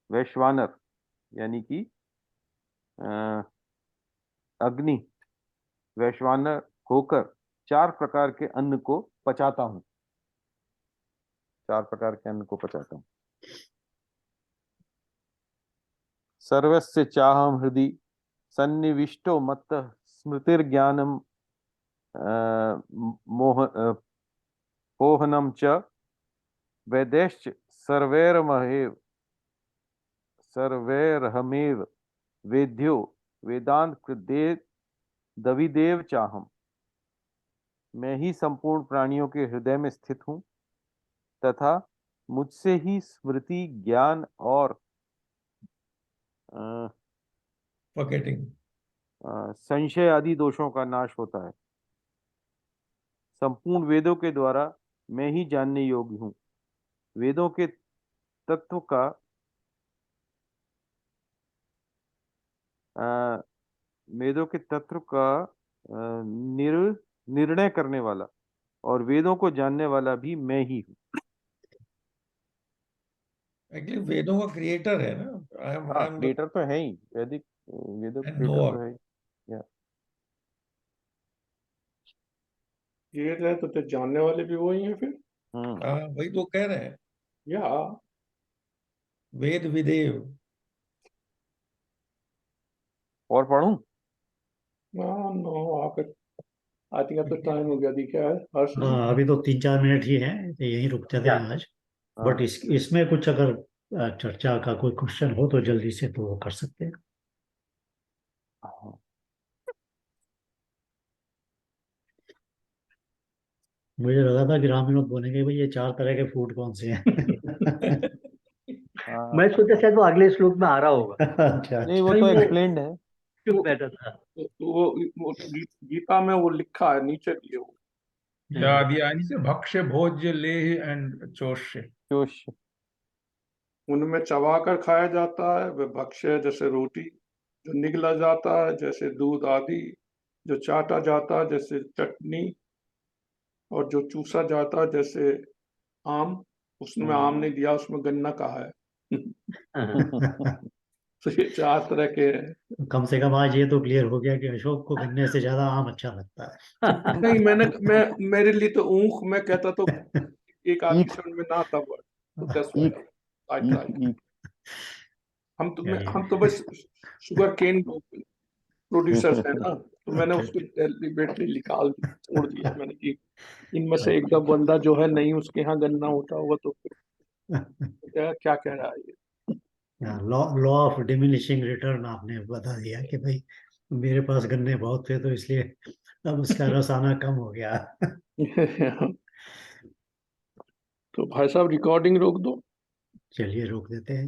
वैश्वानर, यानी कि अग्नि वैश्वानर होकर 4 प्रकार के अन्न को पचाता हूँ। 4 प्रकार के अन्न को पचाता हूँ। सर्वस्य चाहम हृदि सन्निविष्टो मत्तः स्मृतिर्ज्ञानम पोहनम च वैदेश्च सर्वैरहमेव वेद्यो वेदांत कृदेव दविदेव चाहम। मैं ही संपूर्ण प्राणियों के हृदय में स्थित हूँ तथा मुझसे ही स्मृति, ज्ञान और फॉरगेटिंग संशय आदि दोषों का नाश होता है। संपूर्ण वेदों के द्वारा मैं ही जानने योग्य हूँ। वेदों के तत्व का निर्णय करने वाला और वेदों को जानने वाला भी मैं ही हूँ। एक्चुअली वेदों का क्रिएटर है ना। हाँ, क्रिएटर तो है ही, वैदिक वेदों And क्रिएटर तो knower. है ही। ये रहे तो जानने वाले भी वही हैं फिर। वही तो कह रहे हैं, या वेद विदेव। और पढ़ूं? नो आकर आई थिंक अब तो टाइम हो गया दिखा है हर्ष। हाँ, अभी तो 3-4 मिनट ही हैं, तो यहीं रुक जाते हैं आज। बट इसमें कुछ अगर चर्चा का कोई क्वेश्चन हो तो जल्दी से तो वो कर सकते हैं। मुझे लगा था कि राम विनोद बोलेंगे भाई ये 4 तरह के फूड कौन से हैं। मैं सोचा शायद वो अगले श्लोक में आ रहा होगा। अच्छा, नहीं, वो नहीं, तो वो- एक्सप्लेन्ड है। क्यों बैठा था? वो गीता में वो लिखा है नीचे दिए वो। याद यानी से भक्ष्य भोज्य लेह एंड चोष्य। जोश। उनमें चबा कर खाया जाता है, वे भक्ष्य जैसे रोटी, जो निगला जाता है जैसे दूध आदि, जो चाटा जाता है जैसे चटनी, और जो चूसा जाता है जैसे आम। उसमें आम नहीं दिया, उसमें गन्ना कहा है। तो ये 4 तरह के हैं। कम से कम आज ये तो क्लियर हो गया कि अशोक को गन्ने से ज्यादा आम अच्छा लगता है। नहीं, मेरे लिए तो ऊख, मैं कहता तो एक आदमी ईख। समझ में ना आता वर्ड, तो दैट्स व्हाई आई ट्राई। हम तो बस शुगर केन प्रोड्यूसर्स हैं ना, तो मैंने उसको डेलिबरेटली छोड़ दिया मैंने कि इनमें से एक बंदा जो है नहीं उसके यहाँ गन्ना होता होगा तो फिर क्या कह रहा है ये। लॉ ऑफ डिमिनिशिंग रिटर्न आपने बता दिया कि भाई मेरे पास गन्ने बहुत थे तो इसलिए अब उसका रस आना कम हो गया। तो भाई साहब रिकॉर्डिंग रोक दो। चलिए रोक देते हैं।